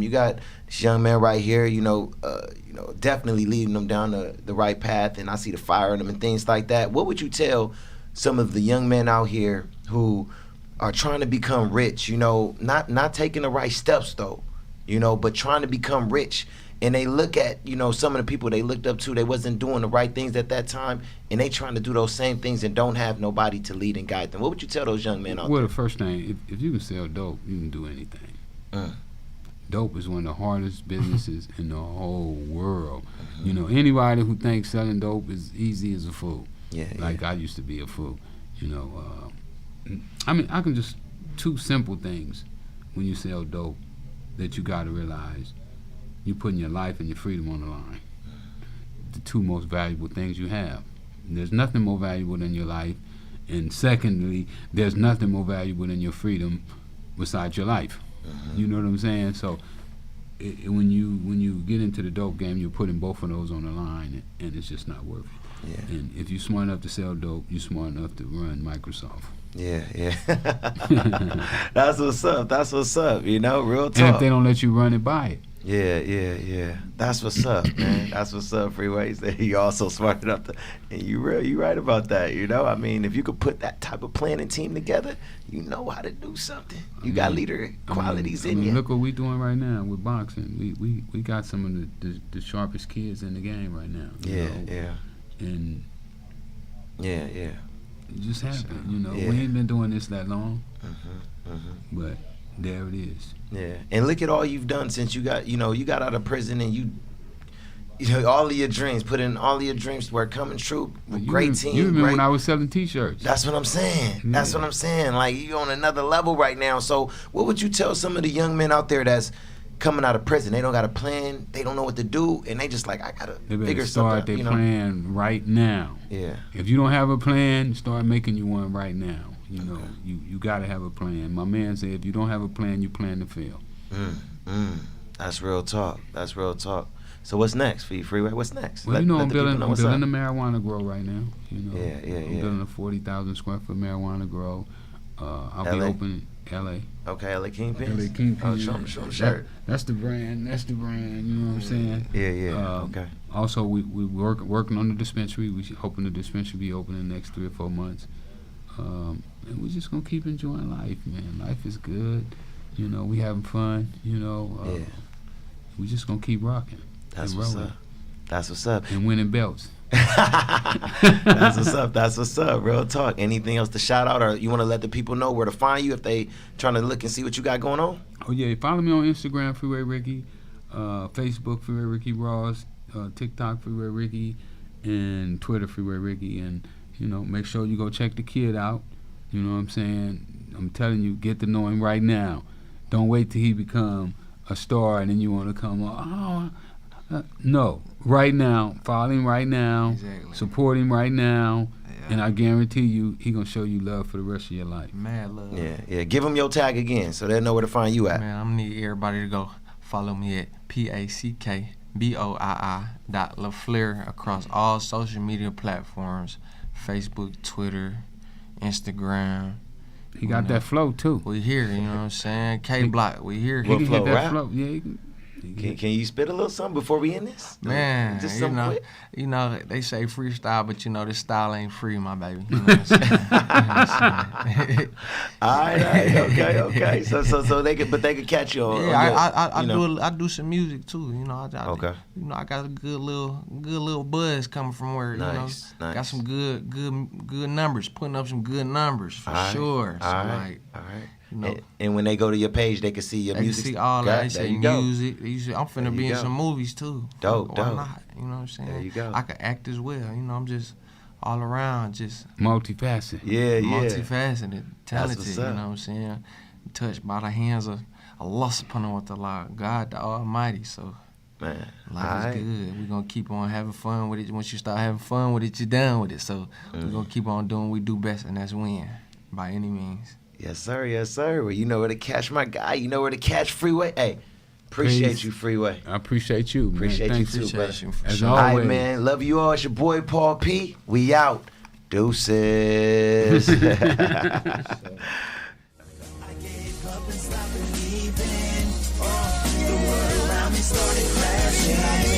got this young man right here, definitely leading them down the right path, and I see the fire in them and things like that. What would you tell some of the young men out here who are trying to become rich, not taking the right steps though, but trying to become rich, and they look at, some of the people they looked up to, they wasn't doing the right things at that time, and they trying to do those same things and don't have nobody to lead and guide them. What would you tell those young men out there? Well, the first thing, if you can sell dope, you can do anything. Dope is one of the hardest businesses in the whole world. Anybody who thinks selling dope is easy is a fool. I used to be a fool. I can just, two simple things when you sell dope that you got to realize. You're putting your life and your freedom on the line. The two most valuable things you have. There's nothing more valuable than your life, and secondly, there's nothing more valuable than your freedom besides your life. You know what I'm saying? So when you get into the dope game, you're putting both of those on the line, and it's just not worth it. And if you're smart enough to sell dope, you're smart enough to run Microsoft. That's what's up. Real talk. And if they don't let you run it, buy it. Yeah. That's what's up, man. That's what's up, Freeway. You also smart enough to, and you right about that. If you could put that type of plan and team together, you know how to do something. You got leader qualities in you. Look what we doing right now with boxing. We got some of the sharpest kids in the game right now. And it just happened. We ain't been doing this that long, but there it is. And look at all you've done since you got out of prison, and you all of your dreams, put in all of your dreams were coming true. Great team. You remember when I was selling T-shirts? That's what I'm saying. That's what I'm saying. Like, you're on another level right now. So what would you tell some of the young men out there that's coming out of prison? They don't got a plan. They don't know what to do, and they just like, I gotta figure something out. They better start their plan right now. If you don't have a plan, start making you one right now. You got to have a plan. My man said, if you don't have a plan, you plan to fail. That's real talk. So what's next for you, Freeway? What's next? Well, I'm building a marijuana grow right now. I'm building a 40,000 square foot marijuana grow. I'll be open L.A. Okay, LA Kingpin. LA Kingpin. Oh, show them shirt. That's the brand. You know what I'm saying? Okay. Also, we working on the dispensary. We hoping the dispensary be open in the next 3 or 4 months. And we're just gonna keep enjoying life, man. Life is good. We having fun. We just gonna keep rocking. That's what's up. And winning belts. That's what's up. Real talk. Anything else to shout out, or you want to let the people know where to find you if they trying to look and see what you got going on? Oh yeah, follow me on Instagram, Freeway Ricky, Facebook, Freeway Ricky Ross, TikTok, Freeway Ricky, and Twitter, Freeway Ricky, and make sure you go check the kid out. You know what I'm saying? I'm telling you, get to know him right now. Don't wait till he become a star and then you want to come on. No, right now, follow him right now, Exactly. support him right now, Yeah. and I guarantee you, he gonna show you love for the rest of your life. Mad love. Yeah. Give them your tag again so they'll know where to find you at. Man, I'm gonna need everybody to go follow me at PACKBOII.LaFleur across all social media platforms, Facebook, Twitter, Instagram. He got that flow too. We here, you know what I'm saying? K-Block, we here. He What can flow, hit that rap? flow. Yeah, he Can you spit a little something before we end this? Man, Just you something know, quick. they say freestyle, but you know this style ain't free, my baby. You know what I'm saying? All right, okay. So they could catch you on. Yeah, on your, I do some music too. You know, Okay. You know, I got a good little buzz coming from where Nice, you know, nice. got some good numbers, putting up some good numbers for All right, sure. So all right, like, all right. you know, And when they go to your page, they can see your they can music. see all that. They There say you go. music. I'm finna There be you in go. some movies too. Dope, Why dope. not? You know what I'm saying? There you go. I can act as well. You know, I'm just all around, just multifaceted. Yeah. multifaceted, talented. what's You know up. what I'm saying? Touched by the hands of Allah subhanahu wa ta'ala, God the Almighty. So Man, life all is right. good. We're gonna keep on having fun with it. Once you start having fun with it, you're done with it. So we're gonna keep on doing what we do best, and that's win by any means. Yes, sir. Well, you know where to catch my guy. You know where to catch Freeway. Hey, appreciate Peace. you, Freeway. I appreciate you, man. Appreciate Thanks. you too, brother. Appreciate you for As sure. All right, always. man. Love you all. It's your boy Paul P. We out. Deuces. I gave up and stopped believing. The world around me started crashing.